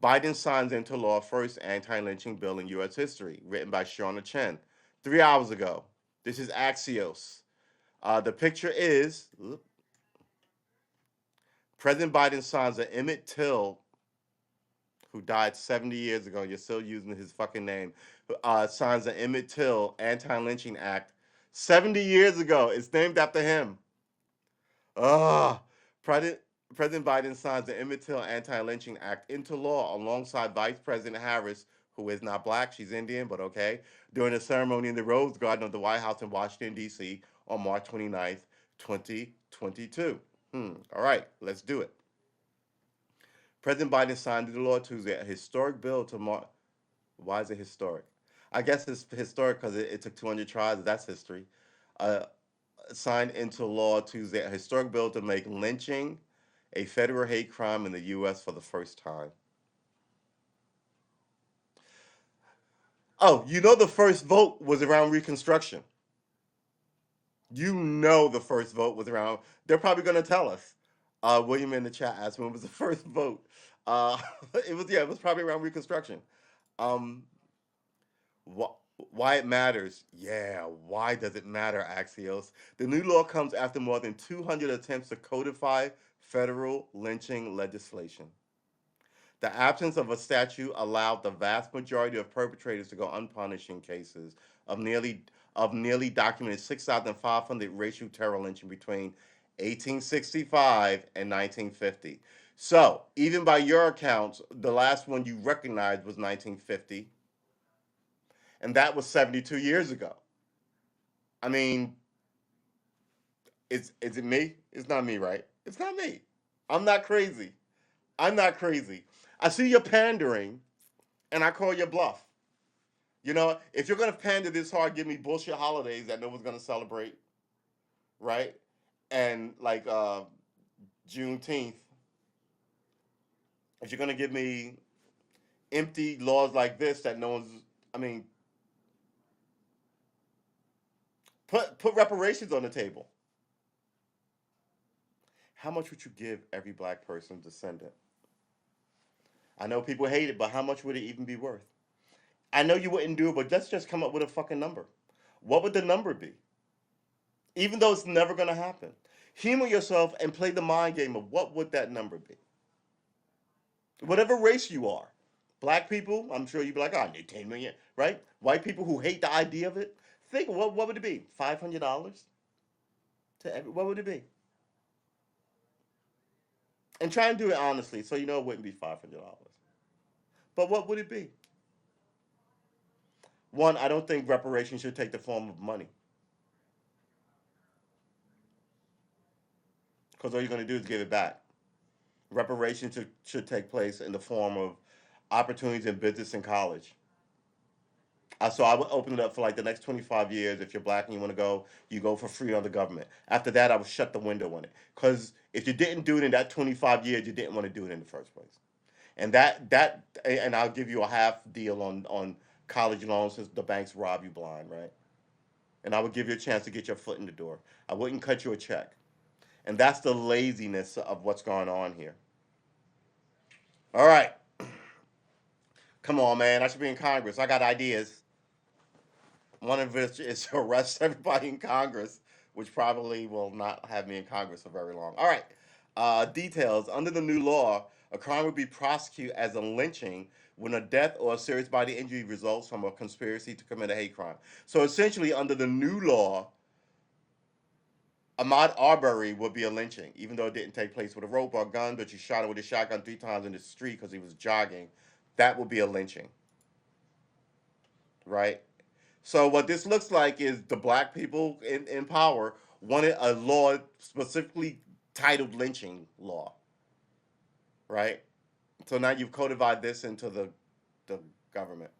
Biden signs into law first anti-lynching bill in U.S. history, written by Shauna Chen, 3 hours ago. This is Axios. The picture is President Biden signs an Emmett Till, who died 70 years ago. You're still using his fucking name. Signs the Emmett Till Anti-Lynching Act 70 years ago. It's named after him. Ugh. President, President Biden signs the Emmett Till Anti-Lynching Act into law alongside Vice President Harris, who is not black, she's Indian, but okay, during a ceremony in the Rose Garden of the White House in Washington, D.C. on March 29th, 2022. All right, let's do it. President Biden signed into law Tuesday a historic bill to mark. Why is it historic? I guess it's historic because it took 200 tries. That's history. Uh, Signed into law Tuesday a historic bill to make lynching a federal hate crime in the U.S. for the first time. Oh, you know the first vote was around Reconstruction. You know the first vote was around. They're probably going to tell us. William in the chat asked when was the first vote. Uh, it was probably around Reconstruction. Um, Wh- why it matters? Yeah, why does it matter, Axios? The new law comes after more than 200 attempts to codify federal lynching legislation. The absence of a statute allowed the vast majority of perpetrators to go unpunished in cases of nearly documented 6,500 racial terror lynching between 1865 and 1950. So, even by your accounts, the last one you recognized was 1950, and that was 72 years ago. I mean, is it me? It's not me, right? It's not me. I'm not crazy. I'm not crazy. I see you're pandering, and I call your bluff. You know, if you're gonna pander this hard, give me bullshit holidays that no one's gonna celebrate, right? And like Juneteenth, if you're gonna give me empty laws like this that no one's, I mean, put reparations on the table. How much would you give every black person descendant? I know people hate it, but how much would it even be worth? I know you wouldn't do it, but let's just come up with a fucking number. What would the number be? Even though it's never going to happen. Humor yourself and play the mind game of what would that number be? Whatever race you are. Black people, I'm sure you'd be like, oh, I need 10 million, right? White people who hate the idea of it, think, what would it be? $500 to every, what would it be? And try and do it honestly so you know it wouldn't be $500. But what would it be? One, I don't think reparations should take the form of money. Because all you're going to do is give it back. Reparations should take place in the form of opportunities in business and college. So I would open it up for like the next 25 years. If you're black and you want to go, you go for free on the government. After that, I would shut the window on it. Because if you didn't do it in that 25 years, you didn't want to do it in the first place. And I'll give you a half deal on college loans since the banks rob you blind, right? And I would give you a chance to get your foot in the door. I wouldn't cut you a check. And that's the laziness of what's going on here. All right. Come on, man. I should be in Congress. I got ideas. One of which is to arrest everybody in Congress, which probably will not have me in Congress for very long. All right. Details. Under the new law, a crime would be prosecuted as a lynching when a death or a serious body injury results from a conspiracy to commit a hate crime. So essentially, under the new law, Ahmaud Arbery would be a lynching, even though it didn't take place with a rope or a gun, but you shot him with a shotgun 3 times in the street because he was jogging. That would be a lynching, right? So what this looks like is the black people in power wanted a law specifically titled lynching law, right? So now you've codified this into the government,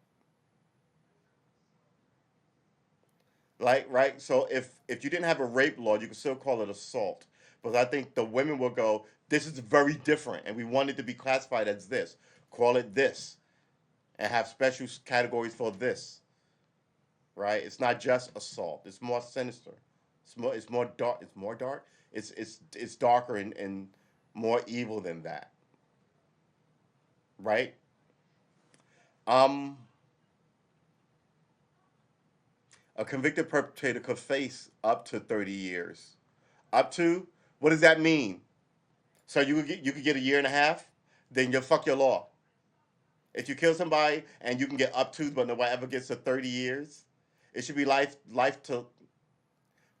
right? So if you didn't have a rape law, you could still call it assault. But I think the women will go, this is very different, and we want it to be classified as this. Call it this, and have special categories for this, right? It's not just assault. It's more sinister. It's more dark. It's more dark. It's darker and more evil than that, right? Um, a convicted perpetrator could face up to 30 years. Up to, what does that mean? So you could get a year and a half, then you fuck your law. If you kill somebody and you can get up to, but nobody ever gets to 30 years, it should be life to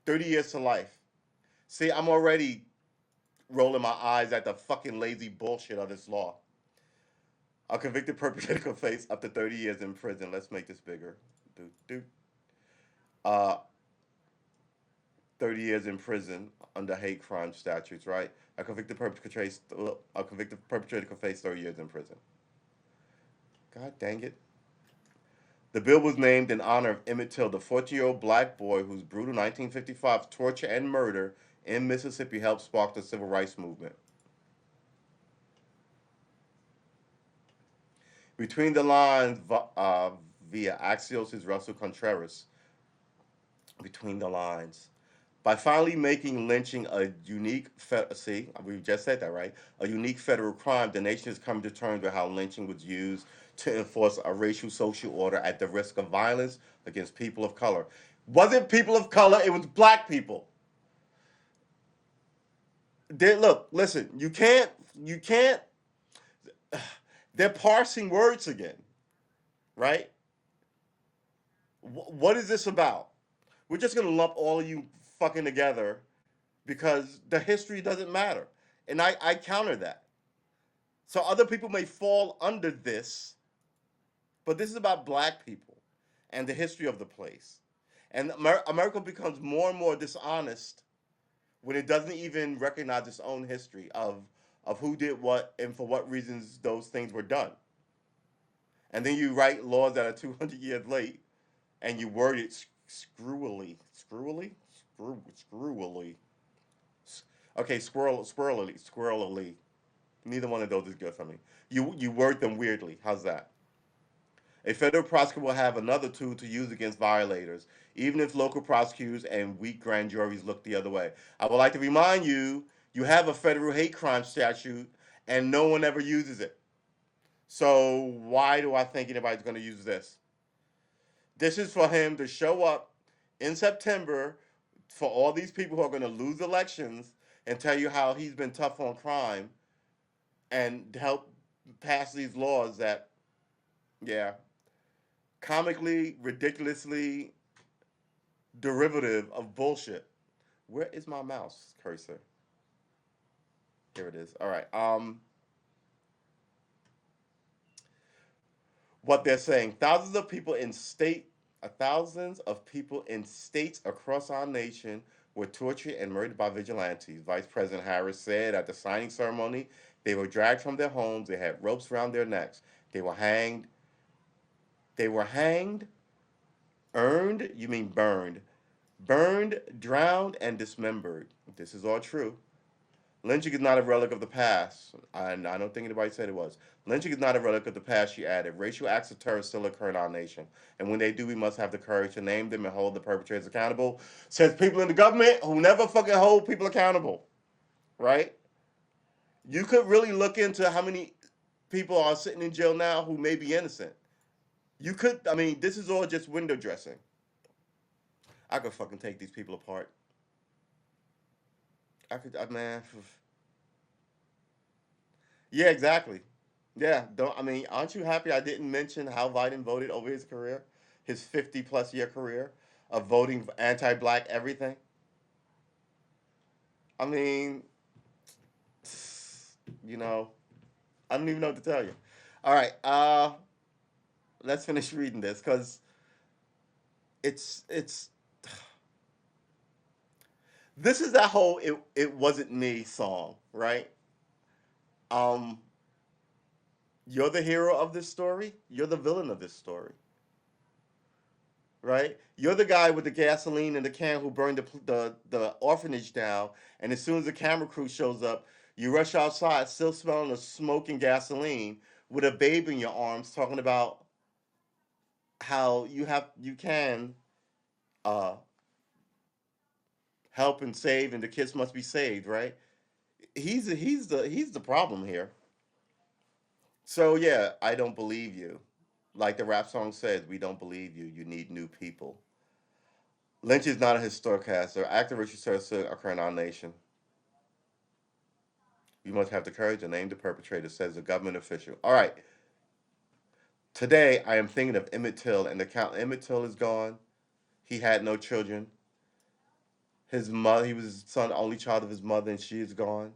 30 years to life. See, I'm already rolling my eyes at the fucking lazy bullshit of this law. A convicted perpetrator could face up to 30 years in prison. Let's make this bigger. Do do. Uh, 30 years in prison under hate crime statutes, right? A convicted perpetrator could face 30 years in prison. God dang it. The bill was named in honor of Emmett Till, the 14-year-old black boy whose brutal 1955 torture and murder in Mississippi helped spark the civil rights movement. Between the lines, via Axios' Russell Contreras. Between the lines. By finally making lynching a see, we just said that, right? A unique federal crime, the nation has come to terms with how lynching was used to enforce a racial social order at the risk of violence against people of color. Wasn't people of color, it was black people. Look, listen, you can't, they're parsing words again, right? What is this about? We're just gonna lump all of you fucking together because the history doesn't matter. And I counter that. So other people may fall under this, but this is about black people and the history of the place. And America becomes more and more dishonest when it doesn't even recognize its own history of who did what and for what reasons those things were done. And then you write laws that are 200 years late and you word it screwily. Okay, squirrelily. Neither one of those is good for me. You word them weirdly. How's that? A federal prosecutor will have another tool to use against violators, even if local prosecutors and weak grand juries look the other way. I would like to remind you, you have a federal hate crime statute, and no one ever uses it. So why do I think anybody's going to use this? This is for him to show up in September for all these people who are going to lose elections and tell you how he's been tough on crime and help pass these laws that, yeah, comically, ridiculously derivative of bullshit. Where is my mouse cursor? Here it is. All right. What they're saying: thousands of people in states across our nation were tortured and murdered by vigilantes. Vice President Harris said at the signing ceremony, they were dragged from their homes. They had ropes around their necks. They were hanged. They were hanged, earned. You mean burned? Burned, drowned, and dismembered. This is all true. Lynching is not a relic of the past, and I don't think anybody said it was. Lynching is not a relic of the past, she added. Racial acts of terror still occur in our nation, and when they do, we must have the courage to name them and hold the perpetrators accountable. Says people in the government who never fucking hold people accountable, right? You could really look into how many people are sitting in jail now who may be innocent. You could, I mean, this is all just window dressing. I could fucking take these people apart. Man. Yeah, exactly. Yeah, don't I mean, aren't you happy I didn't mention how Biden voted over his career, his 50 plus year career of voting for anti-black everything? I mean, you know, I don't even know what to tell you. All right, let's finish reading this because it's this is that whole it wasn't me song, right? Um, you're the hero of this story. You're the villain of this story, right? You're the guy with the gasoline in the can who burned the orphanage down, and as soon as the camera crew shows up, you rush outside, still smelling the smoke and gasoline, with a baby in your arms, talking about how you can uh, help and save, and the kids must be saved, right? He's the problem here. So yeah, I don't believe you. Like the rap song says, we don't believe you. You need new people. Lynch is not a historicaster. Actor Richard Serra occur in our nation. You must have the courage to name the perpetrator, says the government official. All right. Today, I am thinking of Emmett Till, and the count. Emmett Till is gone. He had no children. His mother, he was his son, only child of his mother, and she is gone.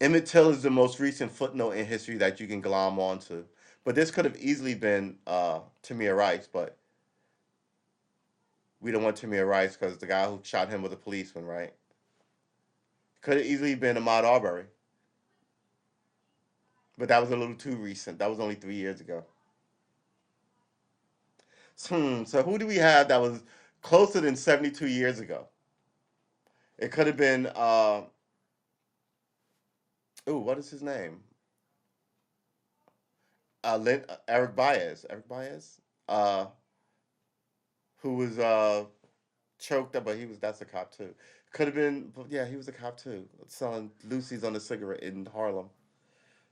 Emmett Till is the most recent footnote in history that you can glom onto. But this could have easily been Tamir Rice, but we don't want Tamir Rice because the guy who shot him was a policeman, right? Could have easily been Ahmaud Arbery, but that was a little too recent. That was only 3 years ago. So who do we have that was closer than 72 years ago? It could have been, what is his name? Eric Baez. Eric Baez? Uh, who was choked up, but that's a cop too. Could have been, but yeah, he was a cop too, selling Lucy's on the cigarette in Harlem,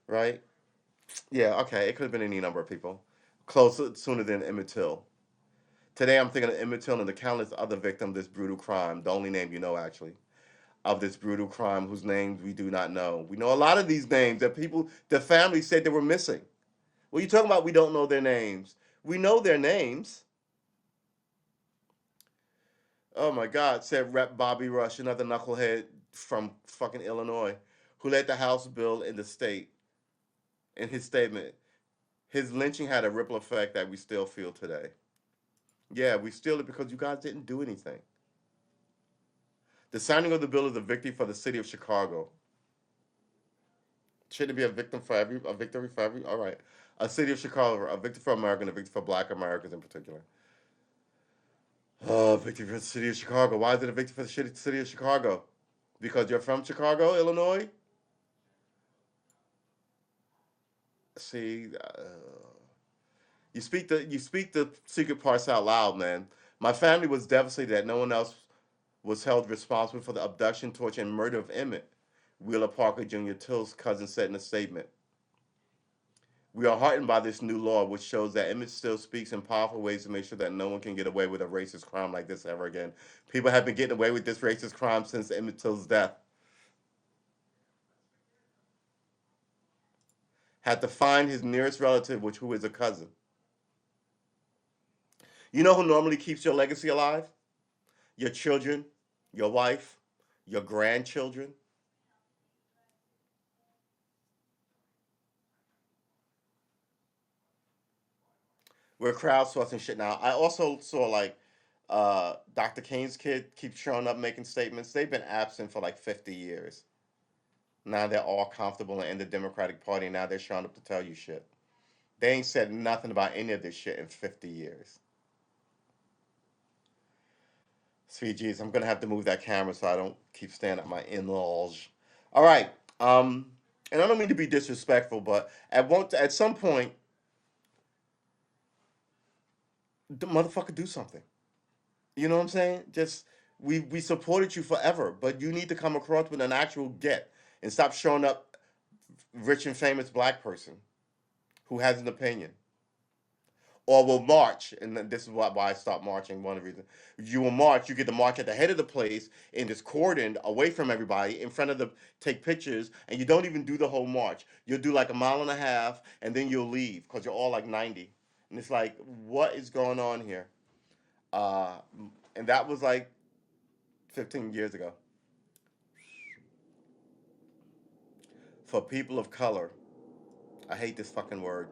right? Yeah, okay, it could have been any number of people. Closer, sooner than Emmett Till. Today, I'm thinking of Emmett Till and the countless other victims of this brutal crime. The only name you know, actually, of this brutal crime, whose names we do not know. We know a lot of these names that people, the family said they were missing. What are you talking about? We don't know their names. We know their names. Oh my God, said Rep. Bobby Rush, another knucklehead from fucking Illinois, who led the House bill in the state. In his statement, his lynching had a ripple effect that we still feel today. Yeah, we still it because you guys didn't do anything. The signing of the bill is a victory for the city of Chicago. Should it be a victory for every? All right, a city of Chicago, a victory for America, and a victory for Black Americans in particular. Oh, victory for the city of Chicago. Why is it a victory for the city of Chicago? Because you're from Chicago, Illinois. See, you speak the secret parts out loud, man. My family was devastated that no one else was held responsible for the abduction, torture, and murder of Emmett. Wheeler Parker Jr. Till's cousin said in a statement. We are heartened by this new law, which shows that Emmett still speaks in powerful ways to make sure that no one can get away with a racist crime like this ever again. People have been getting away with this racist crime since Emmett Till's death. Had to find his nearest relative, who is a cousin. You know who normally keeps your legacy alive? Your children, your wife, your grandchildren. We're crowdsourcing shit now. I also saw like Dr. King's kid keeps showing up making statements. They've been absent for like 50 years. Now they're all comfortable in the Democratic Party. Now they're showing up to tell you shit. They ain't said nothing about any of this shit in 50 years. Sweet jeez, I'm gonna have to move that camera so I don't keep staring at my in-laws. All right. Um, and I don't mean to be disrespectful, but at some point, the motherfucker do something. You know what I'm saying? Just we supported you forever, but you need to come across with an actual get and stop showing up rich and famous black person who has an opinion. Or will march, and this is why I stopped marching. One of the reasons you will march, you get to march at the head of the place in this cordon, away from everybody, in front of the take pictures, and you don't even do the whole march. You'll do like a mile and a half, and then you'll leave because you're all like 90, and it's like, what is going on here? Uh, and that was like 15 years ago. For people of color, I hate this fucking word.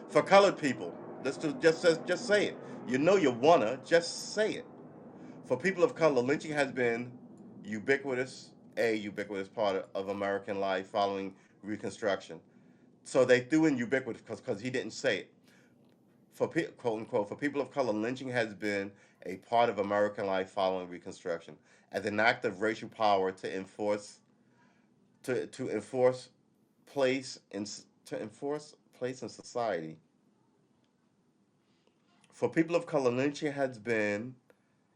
For colored people. Just say it. You know you wanna just say it. For people of color, lynching has been ubiquitous, a ubiquitous part of American life following Reconstruction. So they threw in ubiquitous because he didn't say it. Quote unquote, for people of color, lynching has been a part of American life following Reconstruction as an act of racial power to enforce place in to enforce place in society. For people of color, lynching has been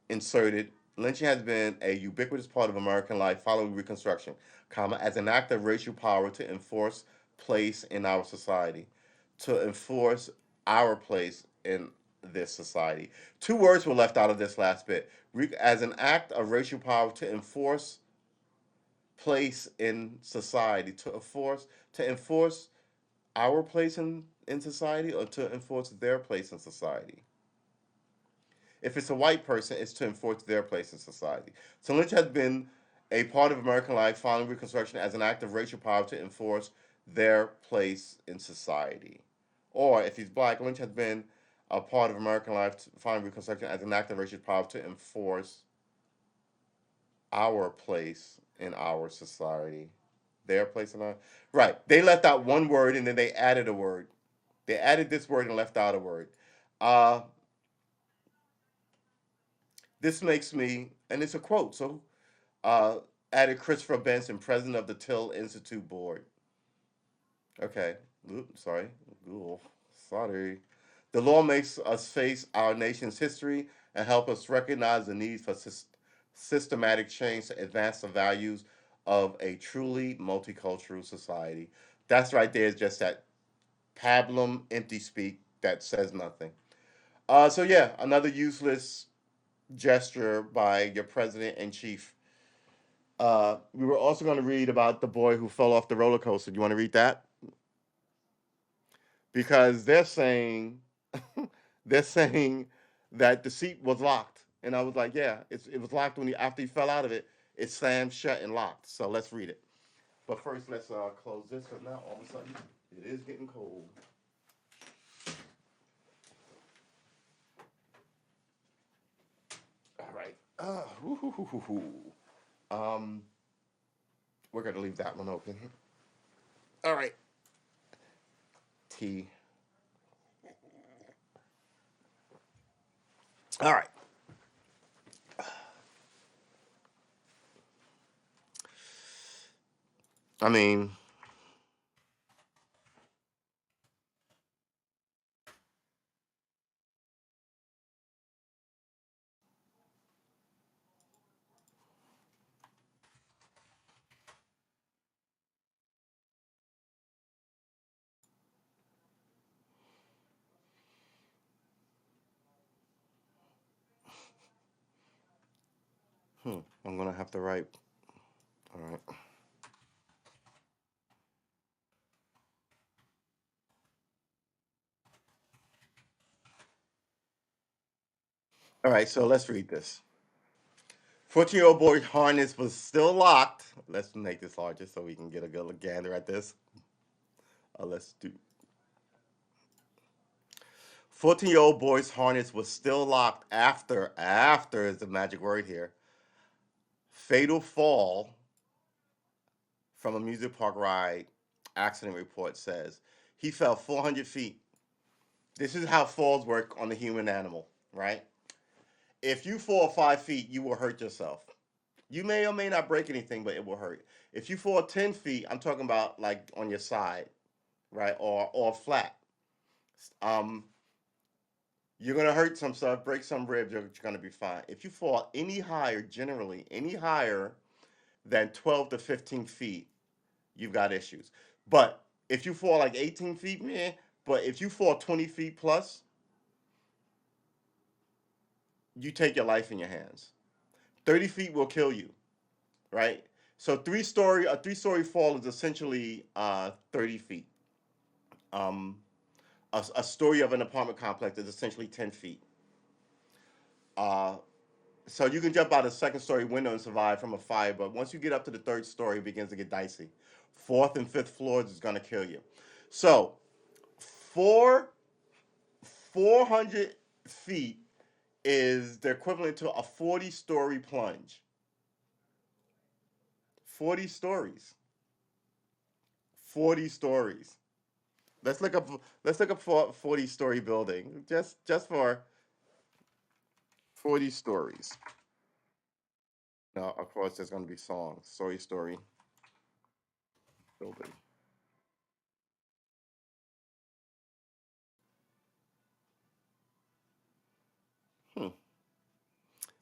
a ubiquitous part of American life following Reconstruction, as an act of racial power to enforce place in our society, to enforce our place in this society. Two words were left out of this last bit. As an act of racial power to enforce place in society, to enforce our place in society, or to enforce their place in society. If it's a white person, it's to enforce their place in society. So lynch has been a part of American life following Reconstruction as an act of racial power to enforce their place in society. Or if he's black, lynch has been a part of American life following Reconstruction as an act of racial power to enforce our place in our society. Their place in our right. They left out one word and then they added a word. They added this word and left out a word. Uh, this makes me, and it's a quote. So uh, added Christopher Benson, president of the Till Institute Board. Okay. Oops, sorry. Ooh, sorry. The law makes us face our nation's history and help us recognize the need for systematic change to advance the values of a truly multicultural society. That's right there is just that pablum empty speak that says nothing. So yeah, another useless gesture by your president in chief. We were also going to read about the boy who fell off the roller coaster. Do you want to read that? Because they're saying that the seat was locked, and I was like, yeah, it was locked when after he fell out of it. It slammed shut and locked. So let's read it. But first, let's close this because now all of a sudden it is getting cold. All right. Um, we're gonna leave that one open. All right. Tea. All right. I mean, I'm gonna have to write. All right. All right. So let's read this. 14-year-old boy harness was still locked. Let's make this larger so we can get a good gander at this. Let's do. 14-year-old boy's harness was still locked after is the magic word here. Fatal fall from a music park ride. Accident report says he fell 400 feet. This is how falls work on the human animal, right? If you fall 5 feet, you will hurt yourself. You may or may not break anything, but it will hurt. If you fall 10 feet, I'm talking about like on your side, right, or flat. Um, you're gonna hurt some stuff, break some ribs. You're gonna be fine. If you fall any higher, generally any higher than 12 to 15 feet, you've got issues. But if you fall like 18 feet, man, but if you fall 20 feet plus, you take your life in your hands. 30 feet will kill you, right? So a 3-story fall is essentially 30 feet. Um, a story of an apartment complex is essentially 10 feet. Uh, so you can jump out a second story window and survive from a fire, but once you get up to the third story, it begins to get dicey. Fourth and fifth floors is going to kill you. So Four 400 feet is the equivalent to a 40-story plunge. 40 stories. 40 stories. Let's look up. Let's look up for 40-story building. Just for 40 stories. Now, of course, there's going to be songs. Story building. Hmm.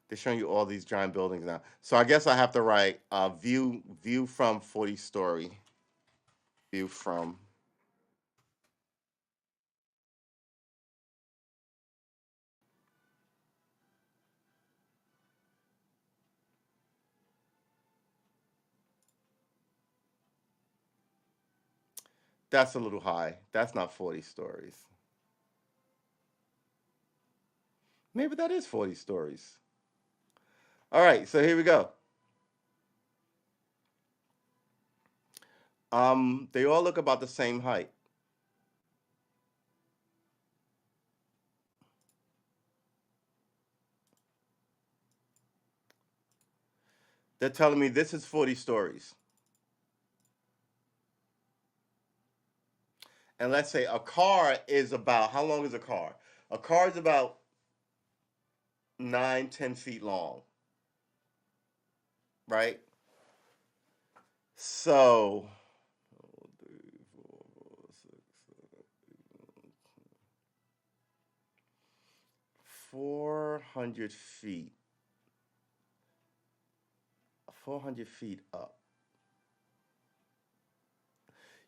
They're showing you all these giant buildings now. So I guess I have to write view from 40-story. View from. That's a little high. That's not 40 stories. Maybe that is 40 stories. All right, so here we go. They all look about the same height. They're telling me this is 40 stories. And let's say a car is about, how long is a car? A car is about 9, 10 feet long, right? So 400 feet. 400 feet up.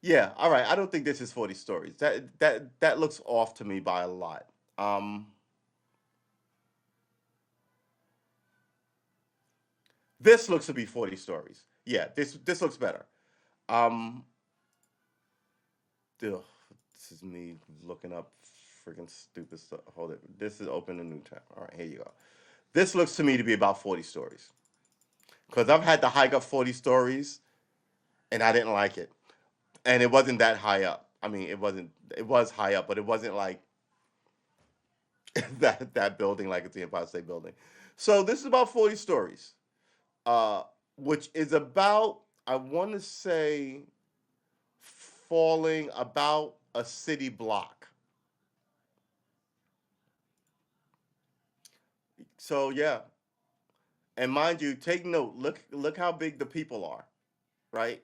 Yeah, all right. I don't think this is 40 stories. That looks off to me by a lot. Um, this looks to be 40 stories. Yeah, this looks better. Um, ugh, this is me looking up freaking stupid stuff. Hold it. This is open a new tab. All right, here you go. This looks to me to be about 40 stories. Because I've had to hike up 40 stories and I didn't like it. And it wasn't that high up. I mean, it was high up, but it wasn't like that building like it's the Empire State Building. So this is about 40 stories, uh, which is about, I want to say, falling about a city block. So yeah, and mind you, take note. Look how big the people are, right?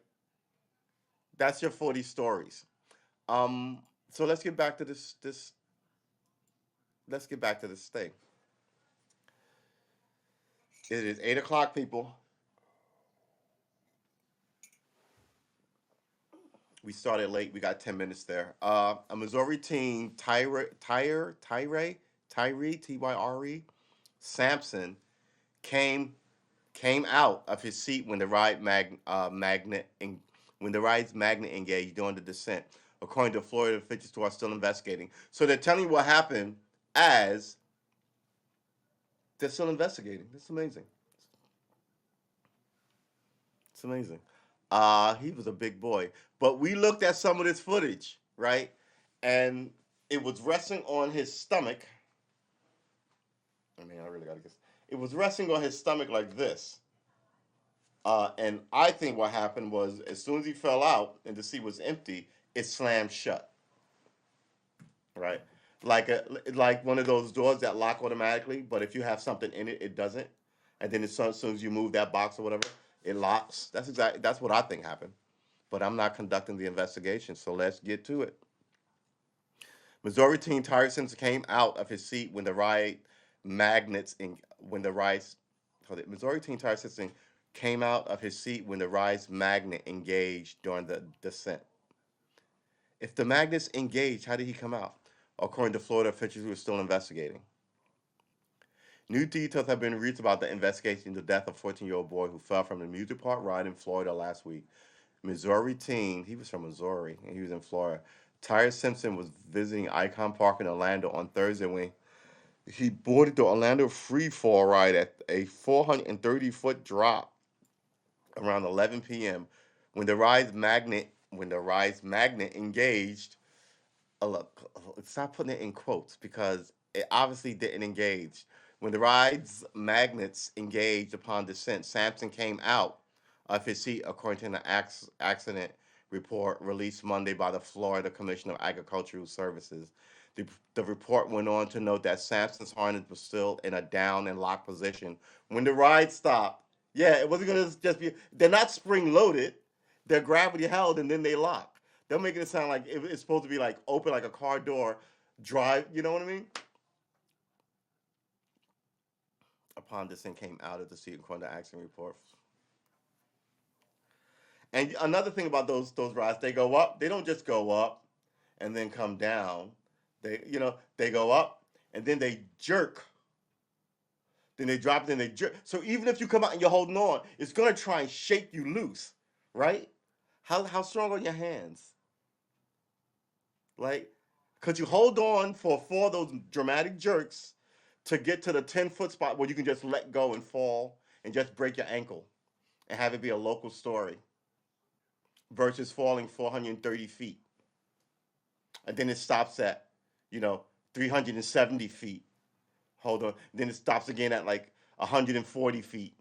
That's your 40 stories. Um, so let's get back to this. Let's get back to this thing. It is 8 o'clock, people. We started late. We got 10 minutes there. A Missouri teen, Tyree Tyre Sampson came came out of his seat when the when the ride's magnet engaged during the descent, according to Florida officials who are still investigating. So they're telling you what happened as they're still investigating. That's amazing. It's amazing. He was a big boy. But we looked at some of this footage, right? And it was resting on his stomach. I mean, I really gotta guess. It was resting on his stomach like this. And I think what happened was, as soon as he fell out and the seat was empty, it slammed shut, right? Like one of those doors that lock automatically, but if you have something in it, it doesn't. And then as soon as you move that box or whatever, it locks. That's what I think happened. But I'm not conducting the investigation, so let's get to it. Missouri teen Tyree Simpson came out of his seat when the ride magnets in when the rise. Missouri teen Tyree Simpson came out of his seat when the rise magnet engaged during the descent. If the magnets engaged, how did he come out? According to Florida officials who are still investigating. New details have been released about the investigation into the death of a 14-year-old boy who fell from the music park ride in Florida last week. Missouri teen, he was from Missouri and he was in Florida. Tyree Simpson was visiting Icon Park in Orlando on Thursday when he boarded the Orlando free fall ride at a 430-foot drop around 11 p.m. when the ride's magnet engaged look, stop putting it in quotes because it obviously didn't engage. When the ride's magnets engaged upon descent, Sampson came out of his seat, according to an accident report released Monday by the Florida Commission of Agricultural Services. The report went on to note that Sampson's harness was still in a down and locked position when the ride stopped. Yeah, it wasn't going to just be, they're not spring loaded, they're gravity held and then they lock. They're making it sound like it's supposed to be like open like a car door, drive, you know what I mean? Upon descent came out of the seat according to the accident report. And another thing about those rides, they go up. They don't just go up and then come down. They go up and then they jerk. Then they drop. Then they jerk. So even if you come out and you're holding on, it's gonna try and shake you loose, right? How strong are your hands? Like, could you hold on for four of those dramatic jerks to get to the 10-foot spot where you can just let go and fall and just break your ankle and have it be a local story versus falling 430 feet and then it stops at, you know, 370 feet. Hold on. Then it stops again at like 140 feet.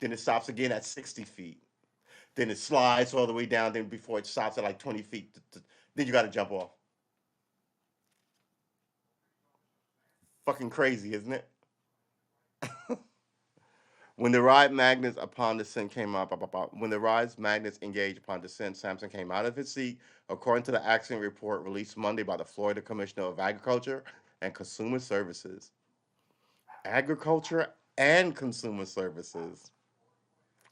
Then it stops again at 60 feet. Then it slides all the way down. Then before it stops at like 20 feet, then you got to jump off. Fucking crazy, isn't it? When the ride magnets upon descent came out, when the ride's magnets engaged upon descent, Sampson came out of his seat, according to the accident report released Monday by the Florida Commissioner of Agriculture and Consumer Services. Agriculture and Consumer Services.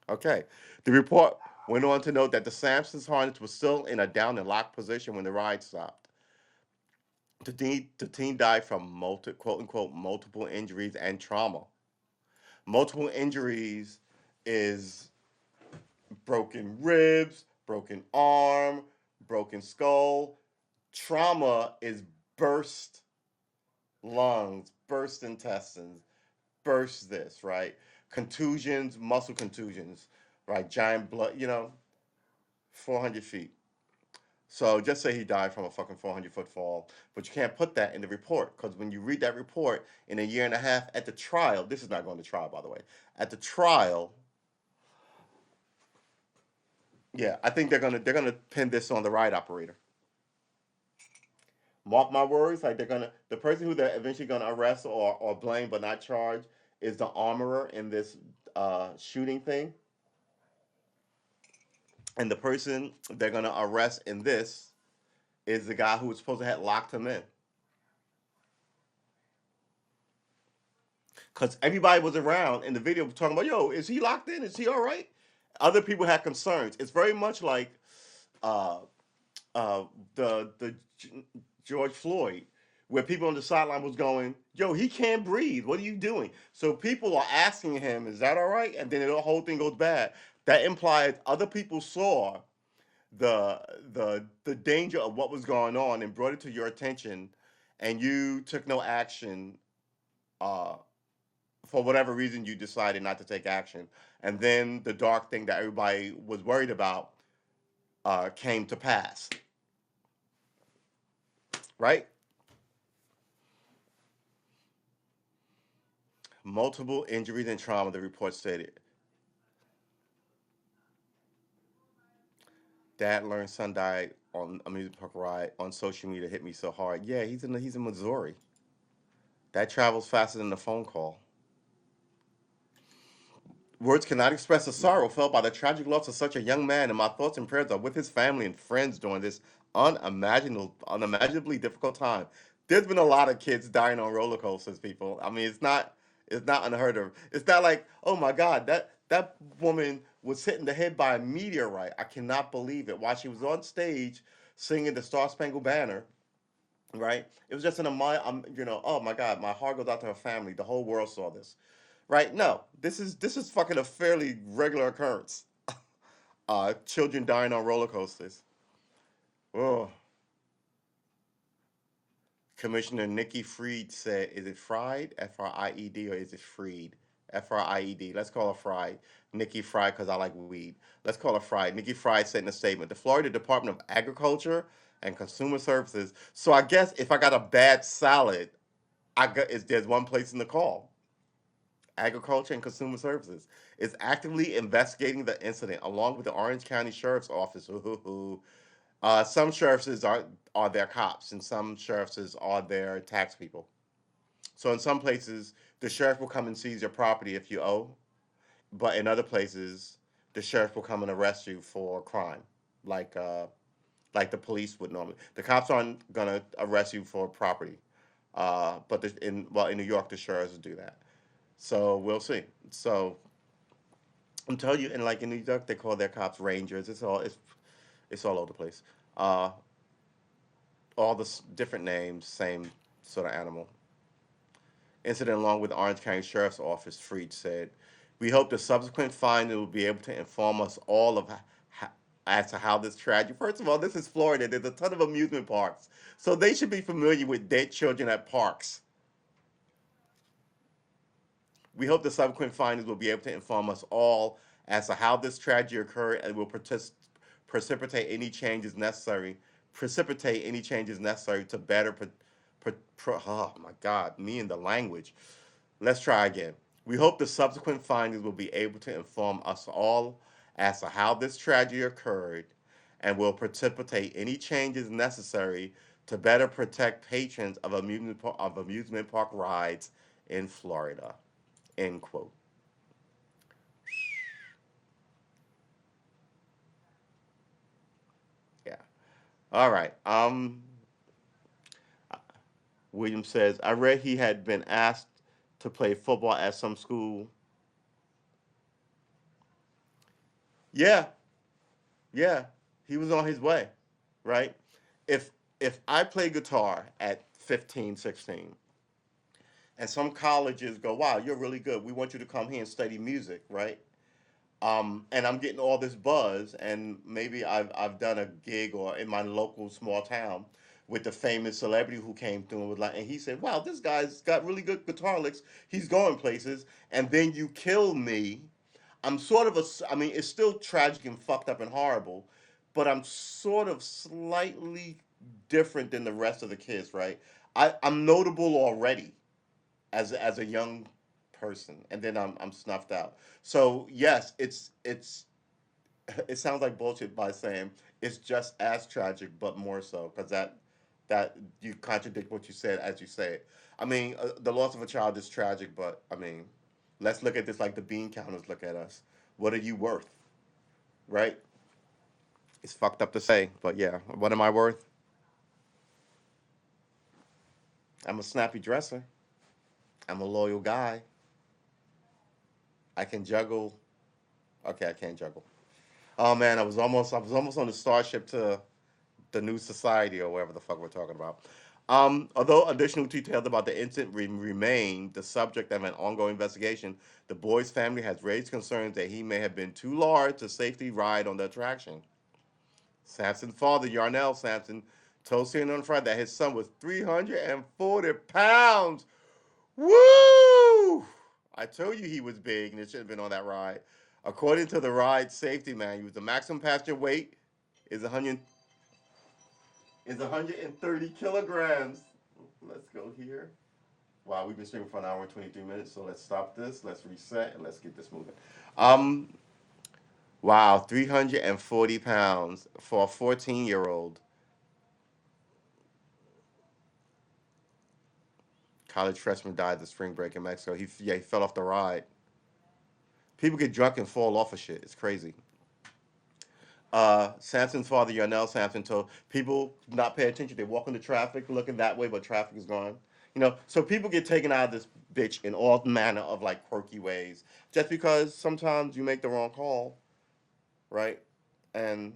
Okay. The report went on to note that the Sampson's harness was still in a down and locked position when the ride stopped. The teen died from quote unquote multiple injuries and trauma. Multiple injuries is broken ribs, broken arm, broken skull. Trauma is burst lungs, burst intestines, burst this, right? Contusions, muscle contusions, right? Giant blood, 400 feet. So just say he died from a fucking 400-foot fall, but you can't put that in the report because when you read that report in a year and a half at the trial, this is not going to trial, by the way. At the trial, yeah, I think they're gonna pin this on the ride operator. Mark my words, like the person who they're eventually gonna arrest or blame but not charge is the armorer in this shooting thing, and the person they're gonna arrest in this is the guy who was supposed to have locked him in. Because everybody was around in the video talking about, yo, is he locked in? Is he all right? Other people had concerns. It's very much like uh, uh, the George Floyd, where people on the sideline was going, "Yo, he can't breathe. What are you doing?" So people are asking him, "Is that all right?" And then the whole thing goes bad. That implies other people saw the danger of what was going on and brought it to your attention, and you took no action. Uh, for whatever reason, you decided not to take action, and then the dark thing that everybody was worried about came to pass. Right? Multiple injuries and trauma, the report stated. Dad learned son died on amusement park ride on social media hit me so hard. Yeah, he's in Missouri. That travels faster than the phone call. Words cannot express the sorrow felt by the tragic loss of such a young man, and my thoughts and prayers are with his family and friends during this unimaginably difficult time. There's been a lot of kids dying on roller coasters, people. I mean, it's not unheard of. It's not like, oh my God, that woman was hit in the head by a meteorite. I cannot believe it. While she was on stage singing the Star Spangled Banner, right? It was just in a oh my God, my heart goes out to her family. The whole world saw this, right? No, this is fucking a fairly regular occurrence. Children dying on roller coasters. Oh, Commissioner Nikki Fried said, "Is it fried? Fried, or is it freed? Fried. Let's call her fried. Nikki Fried because I like weed. Let's call her fried." Nikki Fried said in a statement, "The Florida Department of Agriculture and Consumer Services. So I guess if I got a bad salad, there's one place in the call. Agriculture and Consumer Services is actively investigating the incident along with the Orange County Sheriff's Office. Some sheriffs are their cops, and some sheriffs are their tax people. So in some places, the sheriff will come and seize your property if you owe, but in other places, the sheriff will come and arrest you for crime, like uh, like the police would normally. The cops aren't gonna arrest you for property, but in New York, the sheriffs do that. So we'll see. So I'm telling you, and like in New York, they call their cops rangers. It's all over the place. Uh, all the different names, same sort of animal. Incident along with the Orange County Sheriff's Office, Freed said. We hope the subsequent finding will be able to inform us all as to how this tragedy. First of all, this is Florida. There's a ton of amusement parks, so they should be familiar with dead children at parks. We hope the subsequent findings will be able to inform us all as to how this tragedy occurred and will precipitate any changes necessary. Precipitate any changes necessary to better. Oh my God, me and the language. Let's try again. We hope the subsequent findings will be able to inform us all as to how this tragedy occurred and will precipitate any changes necessary to better protect patrons of amusement park rides in Florida. End quote. Yeah. All right. William says, I read he had been asked to play football at some school. Yeah, yeah. He was on his way, right? If if I play guitar at 15, 16, and some colleges go, wow, you're really good. We want you to come here and study music, right? And I'm getting all this buzz, and maybe I've done a gig or in my local small town with the famous celebrity who came through and was like, and he said, "Wow, this guy's got really good guitar licks. He's going places." And then you kill me. I'm sort of a, I mean, it's still tragic and fucked up and horrible, but I'm sort of slightly different than the rest of the kids, right? I'm notable already as a young person, and then I'm snuffed out. So yes, it's it sounds like bullshit by saying it's just as tragic, but more so because that you contradict what you said as you say it. I mean, the loss of a child is tragic, but I mean, let's look at this like the bean counters look at us. What are you worth, right? It's fucked up to say, but yeah, what am I worth? I'm a snappy dresser. I'm a loyal guy. I can juggle. Okay, I can't juggle. Oh man, I was almost on the starship to the new society or whatever the fuck we're talking about. Although additional details about the incident remain the subject of an ongoing investigation, the boy's family has raised concerns that he may have been too large to safely ride on the attraction. Sampson's father, Yarnell Sampson, told CNN on Friday that his son was 340 pounds. Woo! I told you he was big and it should have been on that ride. According to the ride safety manual, the maximum passenger weight is 130 kilograms. Let's go here. Wow, we've been streaming for an hour and 23 minutes, so let's stop this. Let's reset and let's get this moving. Um, wow, 340 pounds for a 14-year-old college freshman died the spring break in Mexico. He fell off the ride. People get drunk and fall off of shit. It's crazy. Sampson's father, Yarnell Sampson, told people not pay attention. They walk into traffic looking that way, but traffic is gone. So people get taken out of this bitch in all manner of like quirky ways, just because sometimes you make the wrong call, right? And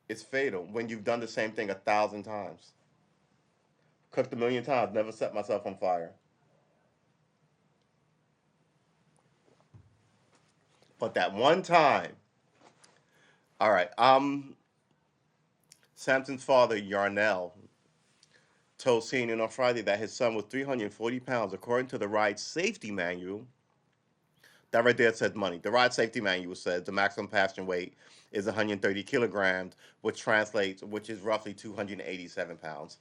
it's fatal when you've done the same thing 1,000 times, cooked a million times, never set myself on fire. But that one time, all right. Sampson's father, Yarnell, told CNN on Friday that his son was 340 pounds. According to the ride's safety manual, That right there says money. The ride safety manual says the maximum passenger weight is 130 kilograms, which is roughly 287 pounds.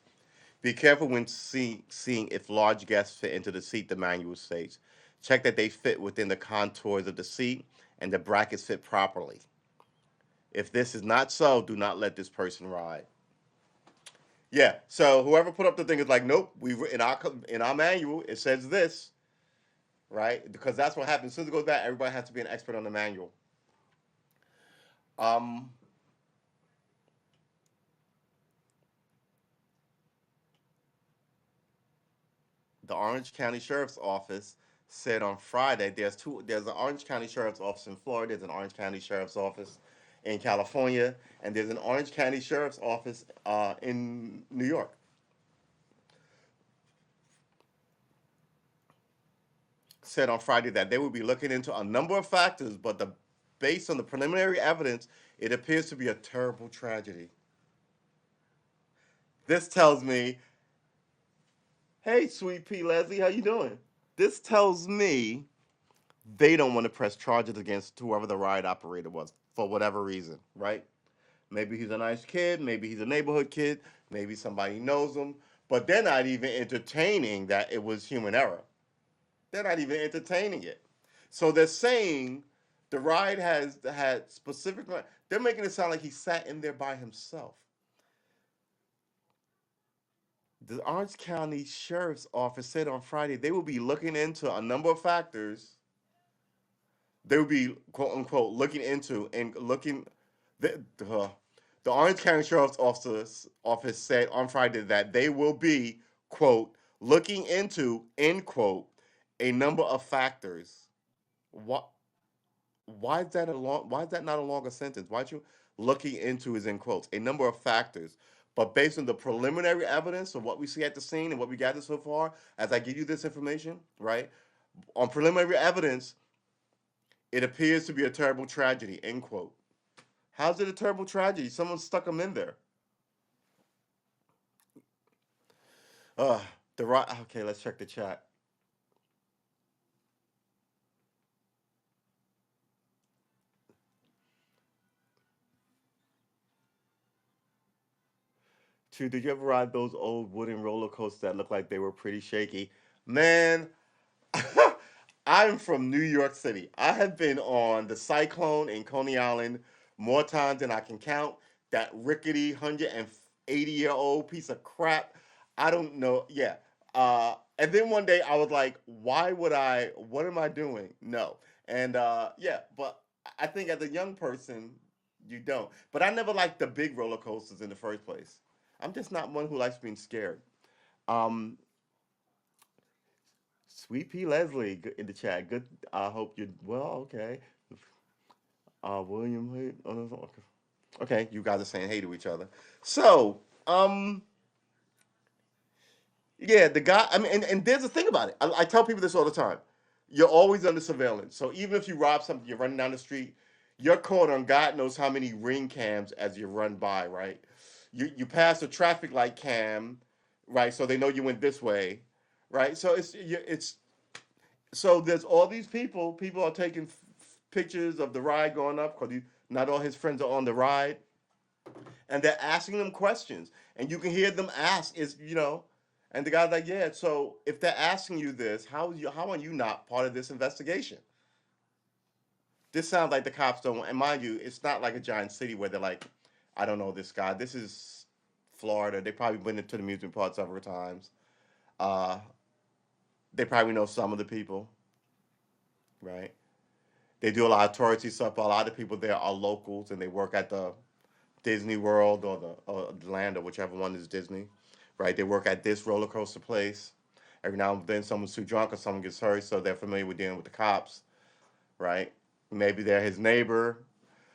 Be careful when seeing if large guests fit into the seat, the manual states. Check that they fit within the contours of the seat and the brackets fit properly. If this is not so, do not let this person ride. Yeah. So whoever put up the thing is like, nope. We in our manual it says this, right? Because that's what happens. As soon as it goes back, everybody has to be an expert on the manual. Um, the Orange County Sheriff's Office said on Friday there's an Orange County Sheriff's Office in Florida, there's an Orange County Sheriff's Office in California, and there's an Orange County Sheriff's Office in New York. Said on Friday that they will be looking into a number of factors, but based on the preliminary evidence, it appears to be a terrible tragedy. This tells me, hey, sweet pea Leslie, how you doing? This tells me they don't want to press charges against whoever the ride operator was for whatever reason, right? Maybe he's a nice kid, maybe he's a neighborhood kid, maybe somebody knows him, but they're not even entertaining that it was human error. They're not even entertaining it. So they're saying the ride has had specific. They're making it sound like he sat in there by himself. The Orange County Sheriff's Office said on Friday they will be looking into a number of factors. They will be quote unquote looking into and looking. The Orange County Sheriff's Office said on Friday that they will be quote looking into end quote a number of factors. What why is that not a longer sentence? Why aren't you looking into is in quotes a number of factors? But based on the preliminary evidence of what we see at the scene and what we gathered so far, as I give you this information, right? On preliminary evidence, it appears to be a terrible tragedy, end quote. How's it a terrible tragedy? Someone stuck them in there. Uh the right okay, let's check the chat. Two, did you ever ride those old wooden roller coasters that look like they were pretty shaky? Man, I'm from New York City. I have been on the Cyclone in Coney Island more times than I can count. That rickety 180-year-old piece of crap. I don't know. Yeah. And then one day I was like, why would I? What am I doing? No. And yeah, but I think as a young person, you don't. But I never liked the big roller coasters in the first place. I'm just not one who likes being scared. Um, Sweet Pea Leslie in the chat. Good. I hope you're well. Okay. William. Oh, no, okay. Okay, you guys are saying hey to each other. So, yeah, the guy. I mean, and there's a thing about it. I tell people this all the time. You're always under surveillance. So even if you rob something, you're running down the street, you're caught on God knows how many ring cams as you run by. Right. You pass a traffic light cam, right? So they know you went this way, right? So it's so there's all these people. People are taking pictures of the ride going up because not all his friends are on the ride, and they're asking them questions, and you can hear them ask, and the guy's like, yeah. So if they're asking you this, how are you not part of this investigation? This sounds like the cops don't. And mind you, it's not like a giant city where they're like, I don't know this guy. This is Florida. They probably been into the amusement park several times. Uh, they probably know some of the people, right? They do a lot of touristy stuff. A lot of people there are locals and they work at the Disney World or the land or whichever one is Disney, right? They work at this roller coaster place. Every now and then someone's too drunk or someone gets hurt, so they're familiar with dealing with the cops, right? Maybe they're his neighbor,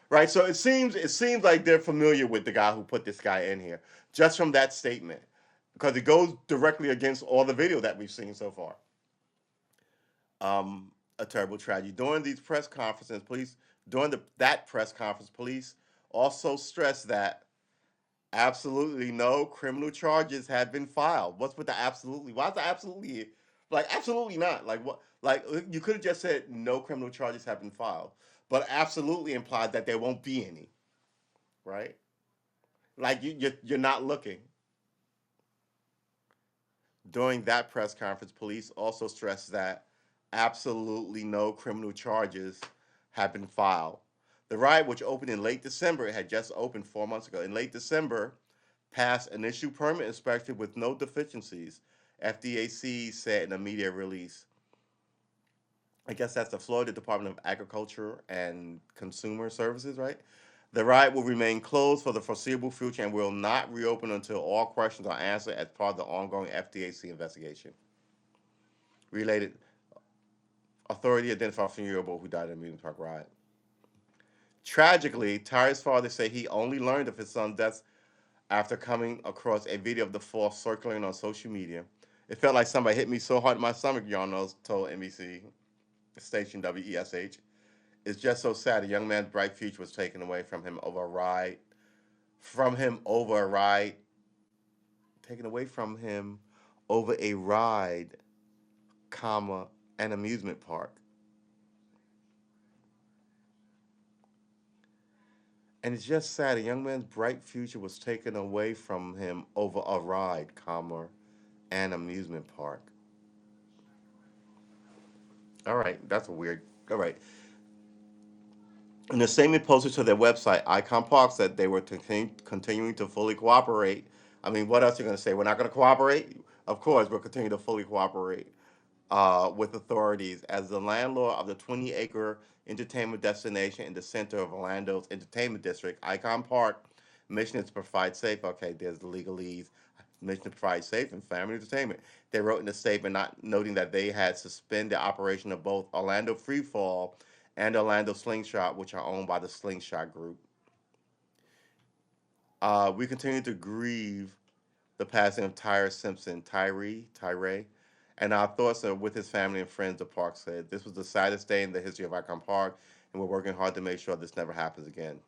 right? So it seems like they're familiar with the guy who put this guy in here just from that statement because it goes directly against all the video that we've seen so far. A terrible tragedy. During that press conference, police also stressed that absolutely no criminal charges have been filed. What's with the absolutely? Why is the absolutely like absolutely not? Like what? Like you could have just said no criminal charges have been filed, but absolutely implied that there won't be any, right? Like you're not looking. During that press conference, police also stressed that absolutely no criminal charges have been filed. The riot, which opened in late December, it had just opened 4 months ago. In late December, passed an issue permit inspection with no deficiencies, FDAC said in a media release. I guess that's the Florida Department of Agriculture and Consumer Services, right? The riot will remain closed for the foreseeable future and will not reopen until all questions are answered as part of the ongoing FDAC investigation. Related authority identified 4-year-old who died in the amusement park riot. Tragically, Tyre's father said he only learned of his son's death after coming across a video of the fall circulating on social media. It felt like somebody hit me so hard in my stomach, y'all know, told NBC station WESH. It's just so sad. A young man's bright future was taken away from him over a ride. From him over a ride. Taken away from him over a ride, comma, an amusement park. And it's just sad. A young man's bright future was taken away from him over a ride, comma, an amusement park. All right, that's a weird. All right. In the statement posted to their website, Icon Park said they were continuing to fully cooperate. I mean, what else are you going to say? We're not going to cooperate? Of course, we'll continue to fully cooperate with authorities as the landlord of the 20-acre entertainment destination in the center of Orlando's entertainment district. Icon Park mission is to provide safe. Okay, there's the legalese. Mission to provide safe and family entertainment. They wrote in the statement, not noting that they had suspended the operation of both Orlando Freefall and Orlando Slingshot, which are owned by the Slingshot Group. We continue to grieve the passing of Tyre Simpson, Tyree, and our thoughts are with his family and friends, the park said. This was the saddest day in the history of Icon Park, and we're working hard to make sure this never happens again.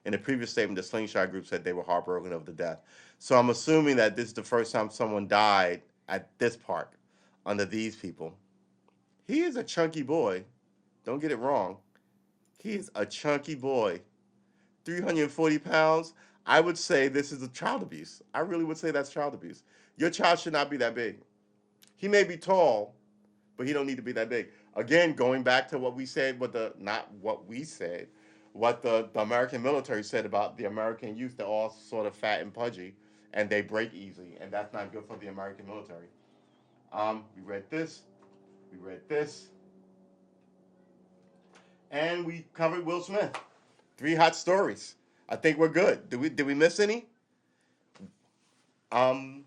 In a previous statement, the Slingshot Group said they were heartbroken over the death. So I'm assuming that this is the first time someone died at this park under these people. He is a chunky boy. Don't get it wrong. He is a chunky boy. 340 pounds. I would say this is a child abuse. I really would say that's child abuse. Your child should not be that big. He may be tall, but he don't need to be that big. Again, going back to what we said, not what we said, what the American military said about the American youth. They're all sort of fat and pudgy, and they break easily, and that's not good for the American military. We read this. We read this. And we covered Will Smith. 3 hot stories. I think we're good. Did we miss any? Um,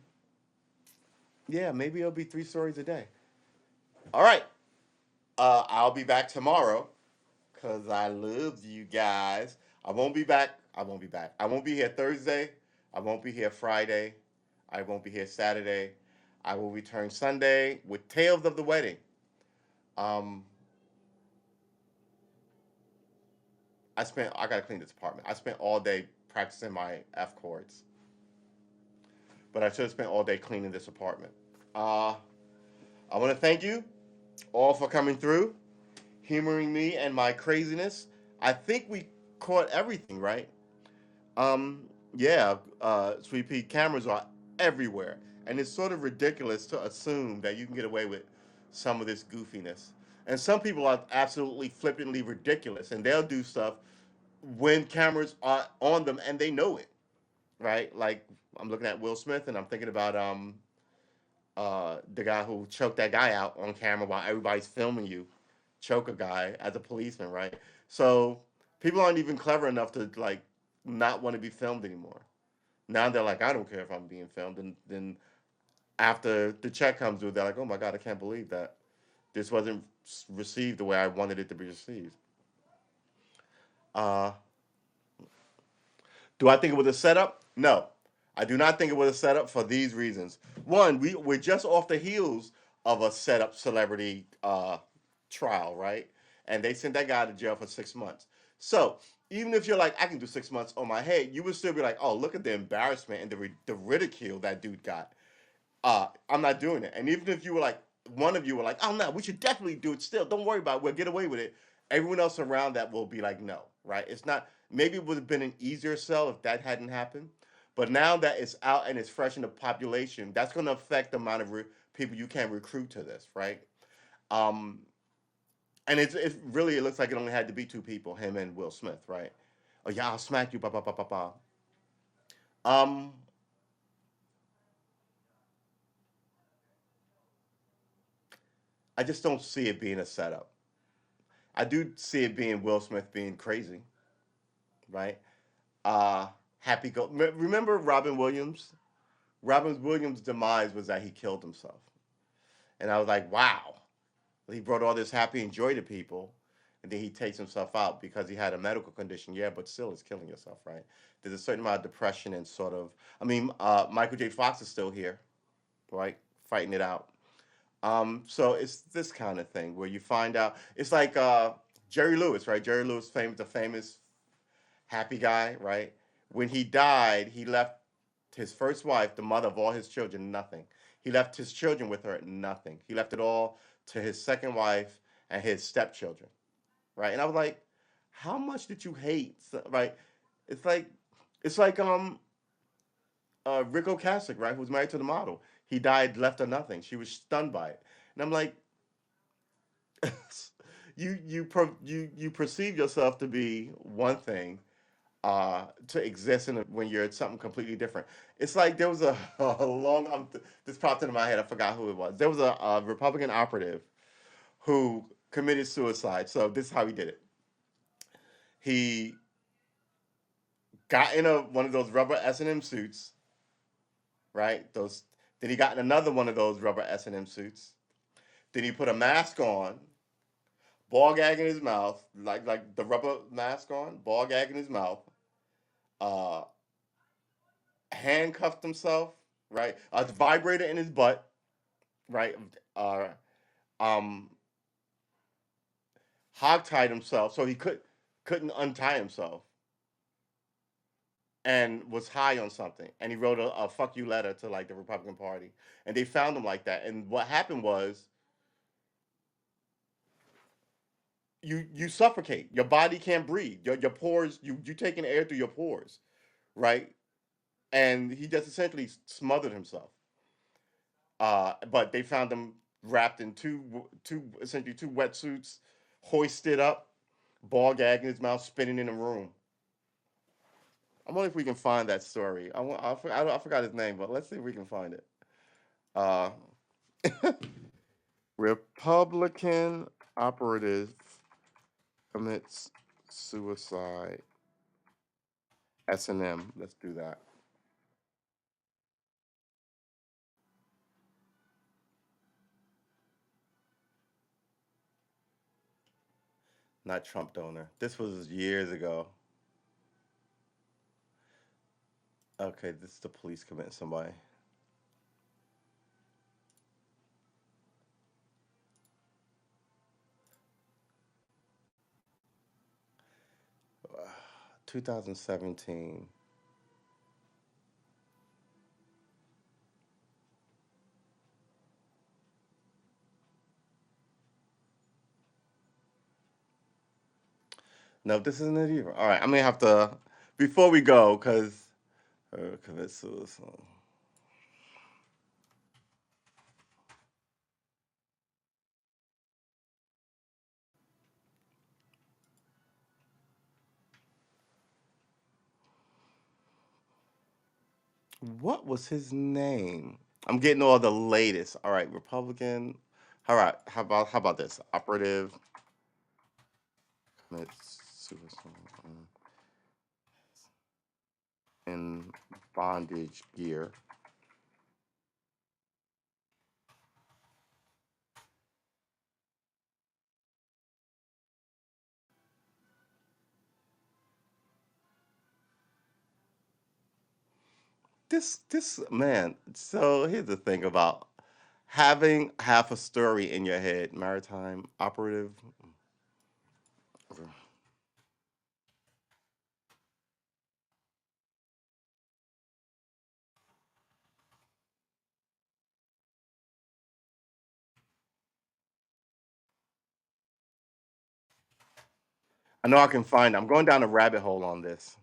yeah, maybe it'll be 3 stories a day. All right. I'll be back tomorrow because I love you guys. I won't be back. I won't be back. I won't be here Thursday. I won't be here Friday. I won't be here Saturday. I will return Sunday with Tales of the Wedding. Um, I gotta clean this apartment. I spent all day practicing my F chords, but I should have spent all day cleaning this apartment. Uh, I want to thank you all for coming through, humoring me and my craziness. I think we caught everything, right? Um, yeah, Sweet Pea cameras are everywhere, and it's sort of ridiculous to assume that you can get away with some of this goofiness. And some people are absolutely flippantly ridiculous, and they'll do stuff when cameras are on them and they know it, right? Like I'm looking at Will Smith and I'm thinking about the guy who choked that guy out on camera while everybody's filming you choke a guy as a policeman, right? So people aren't even clever enough to like not want to be filmed anymore. Now they're like, I don't care if I'm being filmed, and then after the check comes through, they're like, oh my god, I can't believe that this wasn't received the way I wanted it to be received. Uh, Do I think it was a setup? No. I do not think it was a setup for these reasons. One, we're just off the heels of a setup celebrity trial, right? And they sent that guy to jail for 6 months. So even if you're like, I can do 6 months on my head, you would still be like, oh, look at the embarrassment and the ridicule that dude got. I'm not doing it. And even if you were like, one of you were like, "Oh no, we should definitely do it. Still, don't worry about it. We'll get away with it." Everyone else around that will be like, "No, right? It's not." Maybe it would have been an easier sell if that hadn't happened. But now that it's out and it's fresh in the population, that's going to affect the amount of people you can recruit to this, right? Um, and it's really it looks like it only had to be two people, him and Will Smith, right? Oh yeah, I'll smack you, ba ba ba ba ba. Um, I just don't see it being a setup. I do see it being Will Smith being crazy, right? Happy go. Remember Robin Williams? Robin Williams' demise was that he killed himself, and I was like, wow. He brought all this happy and joy to people, and then he takes himself out because he had a medical condition. Yeah, but still, it's killing yourself, right? There's a certain amount of depression and sort of. I mean, Michael J. Fox is still here, right, fighting it out. So it's this kind of thing where you find out. It's like Jerry Lewis, right? Jerry Lewis, the famous happy guy, right? When he died, he left his first wife, the mother of all his children, nothing. He left his children with her, nothing. He left it all to his second wife and his stepchildren, right? And I was like, how much did you hate, right? It's like, it's like Rick Ocasek, right, who was married to the model. He died, left her nothing. She was stunned by it, and I'm like, you perceive yourself to be one thing, to exist when you're something completely different. It's like there was a long this popped into my head. I forgot who it was. There was a Republican operative who committed suicide. So this is how he did it. He got in one of those rubber S&M suits, right? Those. Then he got in another one of those rubber S&M suits. Then he put a mask on, ball gag in his mouth, like the rubber mask on, ball gag in his mouth. Uh, Handcuffed himself, right? A vibrator in his butt, right? Uh, um, Hogtied himself so he couldn't untie himself, and was high on something. And he wrote a "fuck you" letter to like the Republican Party, and they found him like that. And what happened was you suffocate. Your body can't breathe. Your pores you taking air through your pores, right? And he just essentially smothered himself. But they found him wrapped in essentially two wetsuits, hoisted up, ball gag in his mouth, spinning in the room. I wonder if we can find that story. I forgot his name, but let's see if we can find it. Uh, Republican operative commits suicide. S&M. Let's do that. Not Trump donor. This was years ago. Okay, this is the police committing somebody. 2017. No, this isn't it either. All right, I'm gonna have to before we go because commit suicide. What was his name? I'm getting all the latest. All right, Republican. All right, how about this? Operative commits suicide in bondage gear. This man. So here's the thing about having half a story in your head. Maritime operative. I know I can find. I'm going down a rabbit hole on this.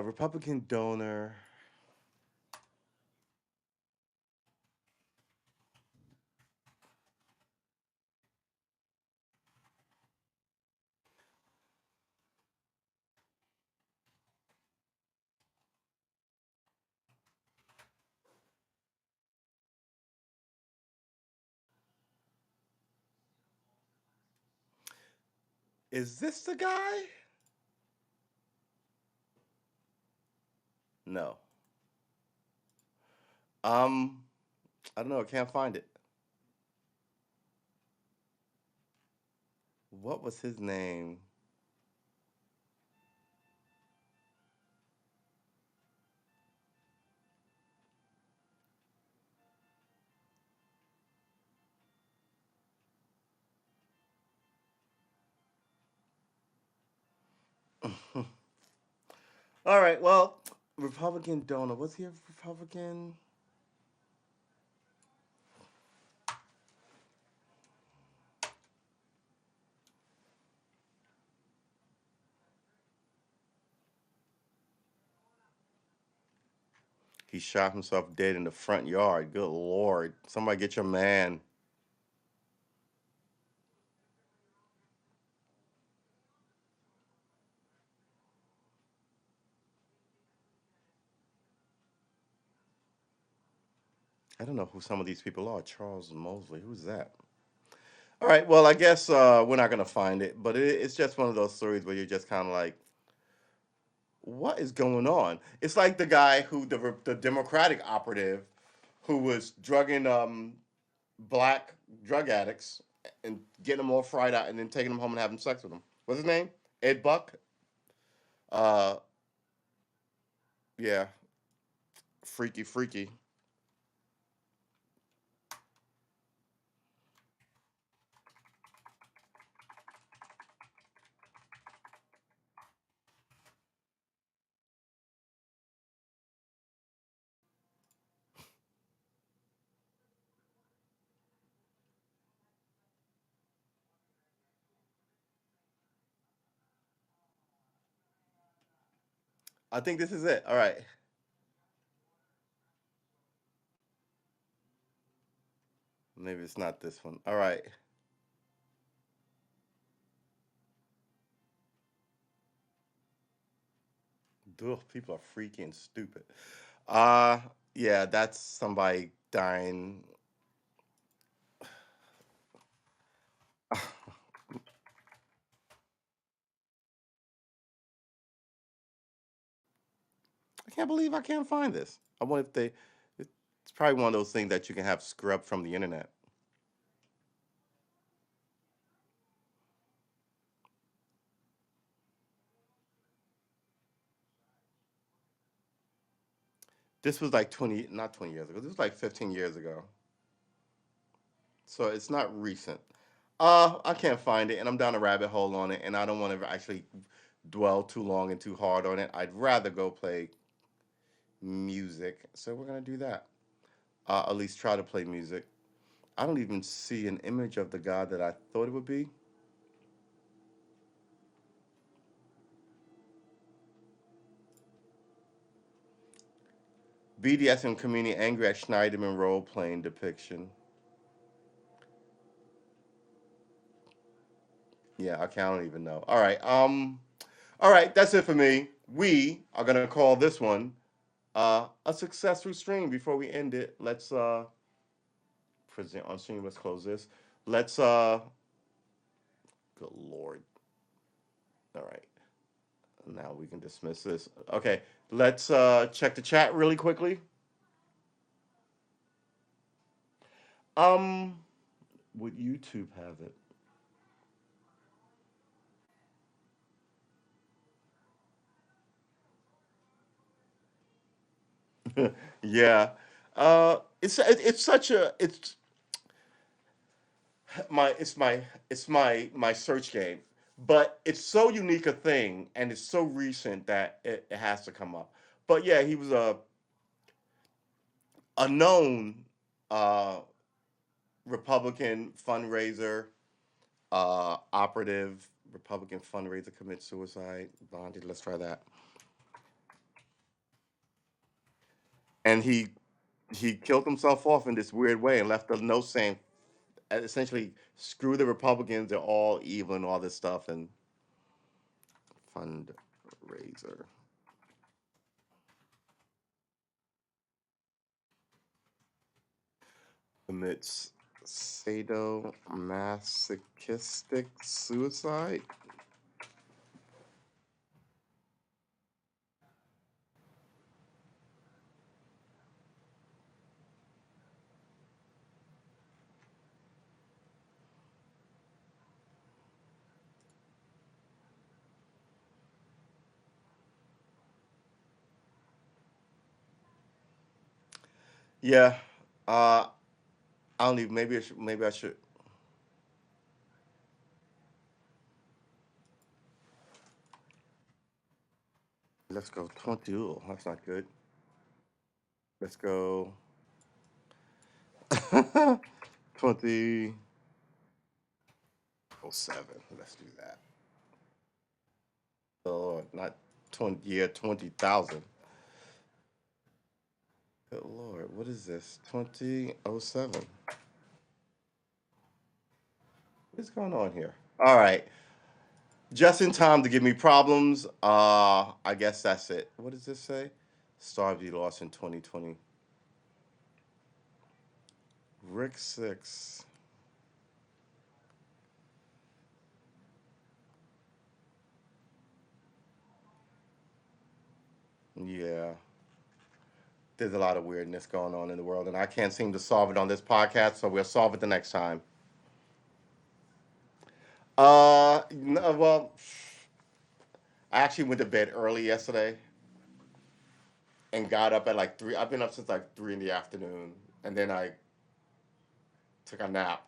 Republican donor. Is this the guy? No. Um, I don't know. I can't find it. What was his name? All right. Well, Republican donor. Was he a Republican? He shot himself dead in the front yard. Good lord! Somebody get your man. I don't know who some of these people are. Charles Mosley. Who's that? All right. Well, I guess we're not gonna find it, but it's just one of those stories where you're just kind of like, what is going on? It's like the guy who the Democratic operative who was drugging black drug addicts and getting them all fried out and then taking them home and having sex with them. What's his name? Ed Buck. Uh, yeah, freaky, freaky. I think this is it. All right, maybe it's not this one. All right, dude, people are freaky and stupid. Uh, yeah, that's somebody dying. I can't believe I can't find this. I wonder if they. It's probably one of those things that you can have scrubbed from the internet. This was like 20, not 20 years ago. This was like 15 years ago. So it's not recent. I can't find it, and I'm down a rabbit hole on it, and I don't want to actually dwell too long and too hard on it. I'd rather go play music. So we're gonna do that. At least try to play music. I don't even see an image of the guy that I thought it would be. BDSM community angry at Schneiderman role playing depiction. Yeah, I don't even know. All right. All right, that's it for me. We are gonna call this one a successful stream. Before we end it, let's present on stream. Let's close this. Let's good lord. All right. Now we can dismiss this. Okay. Let's check the chat really quickly. Um would YouTube have it? Yeah. It's such a it's my search game, but it's so unique a thing and it's so recent that it has to come up. But yeah, he was a known uh Republican fundraiser, operative Republican fundraiser commits suicide. Bonded. Let's try that. And he killed himself off in this weird way and left a note saying, essentially, screw the Republicans. They're all evil and all this stuff. And fundraiser commits sadomasochistic suicide. Yeah. Uh, I don't even. Maybe I should. Maybe I should. Let's go 20. Ooh, that's not good. Let's go 2007. Let's do that. Oh, not 20. Yeah, 20,000. Good Lord, what is this? 2007. What's going on here? All right. Just in time to give me problems. I guess that's it. What does this say? Starvey lost in 2020. Rick Six. Yeah. There's a lot of weirdness going on in the world, and I can't seem to solve it on this podcast, so we'll solve it the next time. No, well, I actually went to bed early yesterday and got up at like 3. I've been up since like 3 in the afternoon, and then I took a nap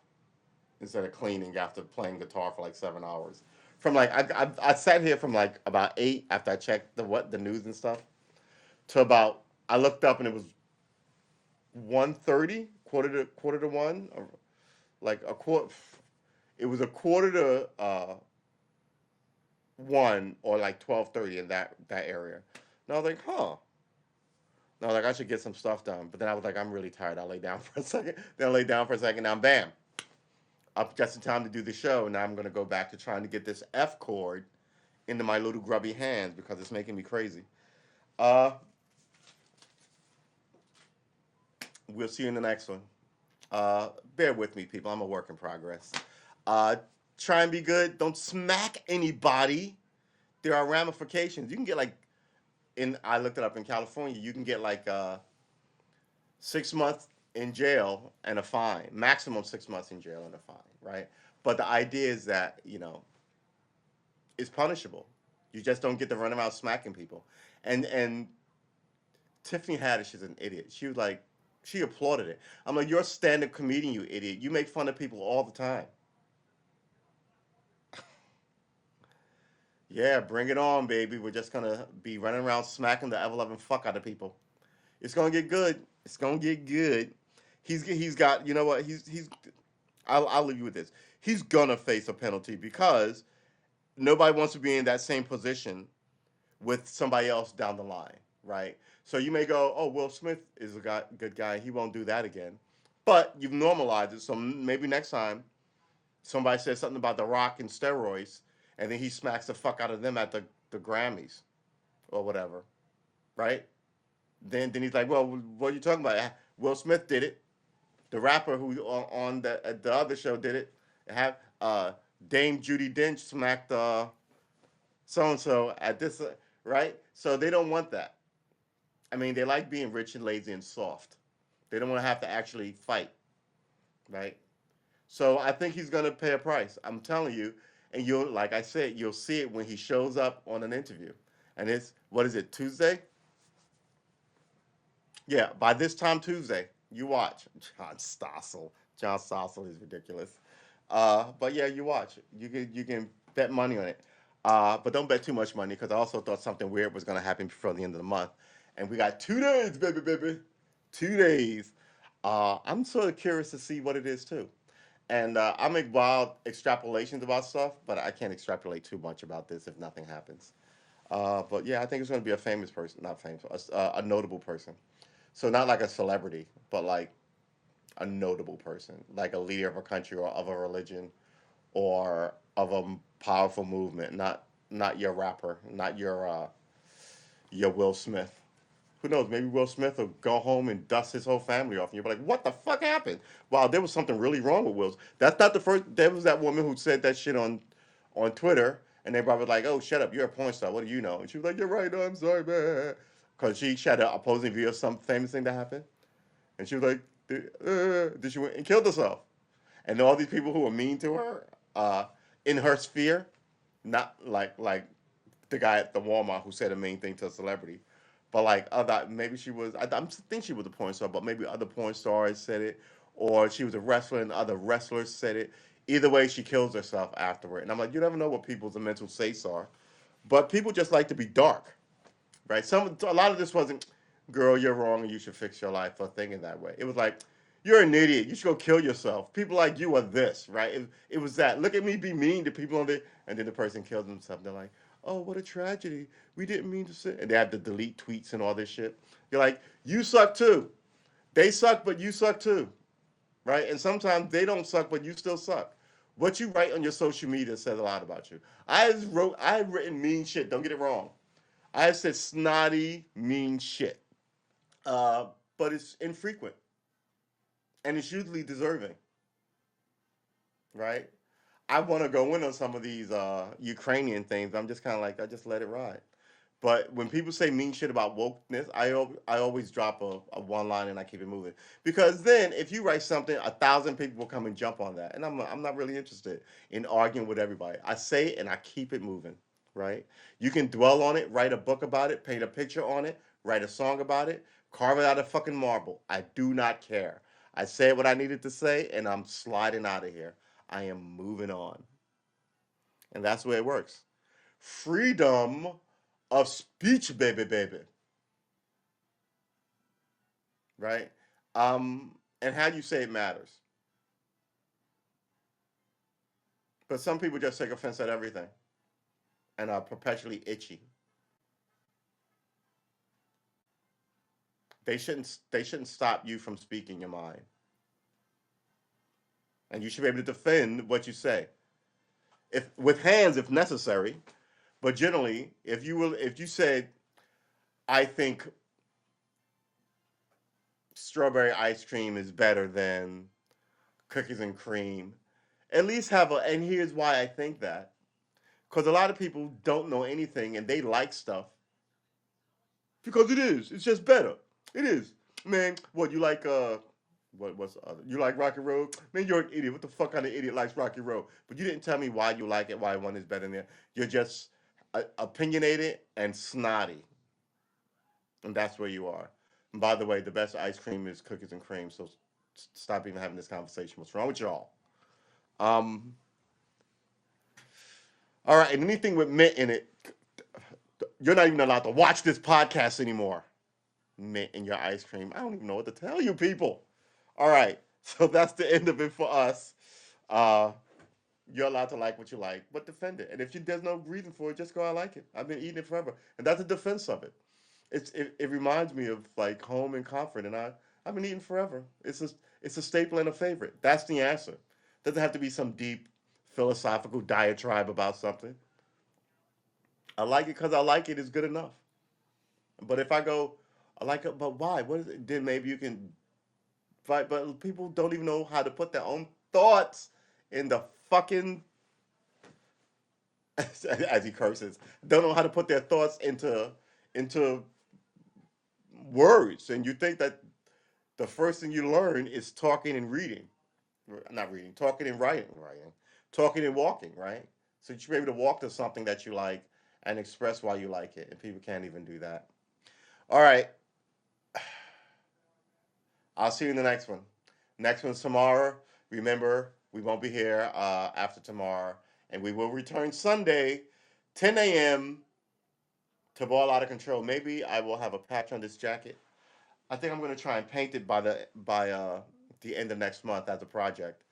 instead of cleaning after playing guitar for like 7 hours. From like I sat here from like about 8 after I checked the news and stuff to about I looked up and it was 1:30, quarter to one, or like a quarter. It was a quarter to 1 or like 12:30 in that area. And I was like, huh. And I was like, I should get some stuff done. But then I was like, I'm really tired. I'll lay down for a second. Then I lay down for a second. Now, bam, up just in time to do the show. Now I'm gonna go back to trying to get this F chord into my little grubby hands because it's making me crazy. Uh, we'll see you in the next one. Bear with me, people. I'm a work in progress. Uh, try and be good. Don't smack anybody. There are ramifications. You can get like in. I looked it up in California. You can get like 6 months in jail and a fine. Maximum 6 months in jail and a fine. Right. But the idea is that it's punishable. You just don't get to run around smacking people. And Tiffany Haddish is an idiot. She was like, she applauded it. I'm like, you're a stand-up comedian, you idiot. You make fun of people all the time. Yeah, bring it on, baby. We're just gonna be running around smacking the ever loving fuck out of people. It's gonna get good. It's gonna get good. He's got, you know what? I'll leave you with this. He's gonna face a penalty because nobody wants to be in that same position with somebody else down the line, right? So you may go, oh, Will Smith is a good guy. He won't do that again. But you've normalized it. So maybe next time somebody says something about The Rock and steroids, and then he smacks the fuck out of them at the Grammys or whatever, right? Then he's like, well, what are you talking about? Will Smith did it. The rapper who on the other show did it. Have Dame Judy Dench smacked so and so at this, right? So they don't want that. I mean, they like being rich and lazy and soft. They don't want to have to actually fight, right? So I think he's gonna pay a price. I'm telling you, and you'll, like I said, you'll see it when he shows up on an interview. And it's what is it, Tuesday? Yeah, by this time Tuesday, you watch. John Stossel. John Stossel is ridiculous. But yeah, you watch. You can bet money on it. But don't bet too much money because I also thought something weird was gonna happen before the end of the month. And we got 2 days, baby, baby. 2 days. I'm sort of curious to see what it is too. And I make wild extrapolations about stuff, but I can't extrapolate too much about this if nothing happens. But yeah, I think it's going to be a famous person, not famous, a notable person. So not like a celebrity, but like a notable person, like a leader of a country or of a religion or of a powerful movement. Not your rapper, not your Will Smith. Who knows? Maybe Will Smith will go home and dust his whole family off, and you'll be like, "What the fuck happened?" Wow, there was something really wrong with Will. That's not the first. There was that woman who said that shit on Twitter, and everybody was like, "Oh, shut up! You're a porn star. What do you know?" And she was like, "You're right. I'm sorry, man," because she had an opposing view of some famous thing that happened, and she was like, "Did she went and killed herself?" And all these people who were mean to her, uh, in her sphere, not like the guy at the Walmart who said a mean thing to a celebrity, but like other maybe she was I think she was a porn star, but maybe other porn stars said it, or she was a wrestler and other wrestlers said it. Either way, she kills herself afterward, and I'm like, you never know what people's mental states are, but people just like to be dark, right? A lot of this wasn't, girl, you're wrong and you should fix your life for thinking that way. It was like, you're an idiot. You should go kill yourself. People like you are this, right? It was that. Look at me be mean to people on there, and then the person kills themselves. They're like, oh, what a tragedy. We didn't mean to say. And they have to delete tweets and all this shit. You're like, you suck too. They suck, but you suck too, right? And sometimes they don't suck, but you still suck. What you write on your social media says a lot about you. I've written mean shit. Don't get it wrong. I have said snotty, mean shit. Uh, but it's infrequent and it's usually deserving, right? I want to go in on some of these Ukrainian things. I'm just kind of like, I just let it ride. But when people say mean shit about wokeness, I always drop a one line and I keep it moving. Because then if you write something, 1,000 people will come and jump on that. And I'm not really interested in arguing with everybody. I say it and I keep it moving, right? You can dwell on it, write a book about it, paint a picture on it, write a song about it, carve it out of fucking marble. I do not care. I said what I needed to say and I'm sliding out of here. I am moving on. And that's the way it works. Freedom of speech, baby, baby, right? And how you say it matters. But some people just take offense at everything and are perpetually itchy. They shouldn't stop you from speaking your mind, and you should be able to defend what you say, if with hands if necessary. But generally, if you said, I think strawberry ice cream is better than cookies and cream, at least have a, and here's why I think that. Because a lot of people don't know anything and they like stuff because it is. It's just better. It is. Man, what you like what's the other? You like Rocky Road? Man, you're an idiot. What the fuck kind of idiot likes Rocky Road? But you didn't tell me why you like it, why one is better than the other. You're just opinionated and snotty. And that's where you are. And by the way, the best ice cream is cookies and cream, so stop even having this conversation. What's wrong with y'all? Um all right, and anything with mint in it, you're not even allowed to watch this podcast anymore. Mint in your ice cream. I don't even know what to tell you people. All right. So that's the end of it for us. Uh, you're allowed to like what you like, but defend it. And if there's no reason for it, just go, I like it. I've been eating it forever. And that's a defense of it. It reminds me of like home and comfort. And I've been eating forever. It's a staple and a favorite. That's the answer. Doesn't have to be some deep philosophical diatribe about something. I like it because I like it is good enough. But if I go, I like it, but why? What is it? Then maybe you can fight. But people don't even know how to put their own thoughts in the fucking, as he curses, don't know how to put their thoughts into words. And you think that the first thing you learn is talking and reading, not reading, talking and writing, talking and walking, right? So you should be able to walk to something that you like and express why you like it, and people can't even do that. All right, I'll see you in the next one. Next one's tomorrow. Remember, we won't be here after tomorrow, and we will return Sunday, 10 a.m. to Ball Out of Control. Maybe I will have a patch on this jacket. I think I'm gonna try and paint it by the end of next month as a project.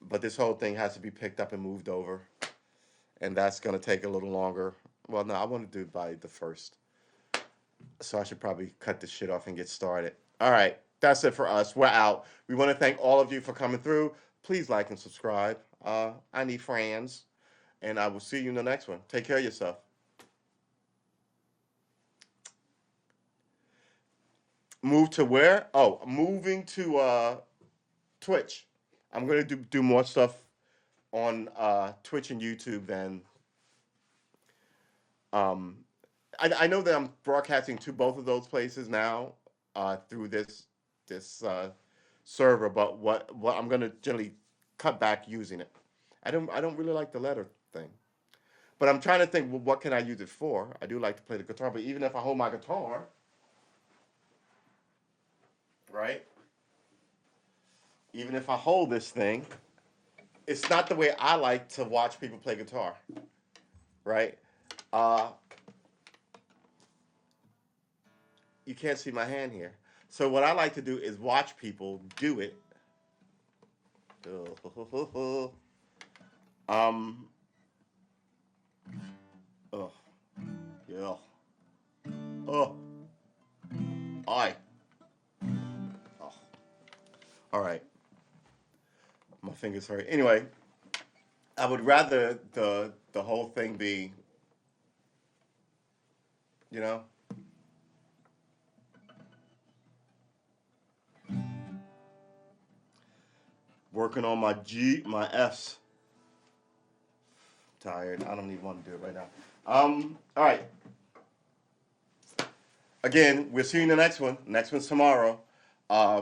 But this whole thing has to be picked up and moved over, and that's gonna take a little longer. Well, no, I want to do it by the first, so I should probably cut this shit off and get started. All right, that's it for us. We're out. We want to thank all of you for coming through. Please like and subscribe. I need friends, and I will see you in the next one. Take care of yourself. Move to where? Oh, moving to Twitch. I'm gonna do more stuff on Twitch and YouTube than um, I know that I'm broadcasting to both of those places now through this server, but what I'm gonna generally cut back using it. I don't really like the letter thing, but I'm trying to think, well, what can I use it for? I do like to play the guitar, but even if I hold my guitar, right? Even if I hold this thing, it's not the way I like to watch people play guitar, right? Uh, you can't see my hand here. So what I like to do is watch people do it. Um. Oh. Yeah. Oh. I. Oh. All right. My fingers hurt. Anyway, I would rather the whole thing be, you know, working on my F's. Tired. I don't even want to do it right now. All right. Again, we'll see you in the next one. Next one's tomorrow.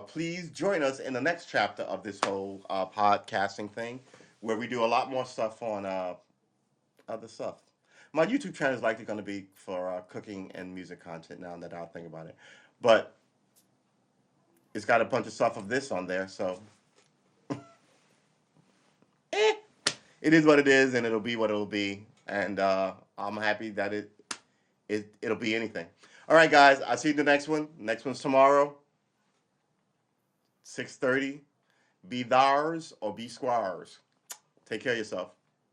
Please join us in the next chapter of this whole podcasting thing, where we do a lot more stuff on other stuff. My YouTube channel is likely going to be for cooking and music content now that I think about it, but it's got a bunch of stuff of this on there, so eh, it is what it is, and it'll be what it'll be, and I'm happy that it'll be anything. All right, guys, I'll see you in the next one. Next one's tomorrow, 6:30. Be thars or be squires. Take care of yourself.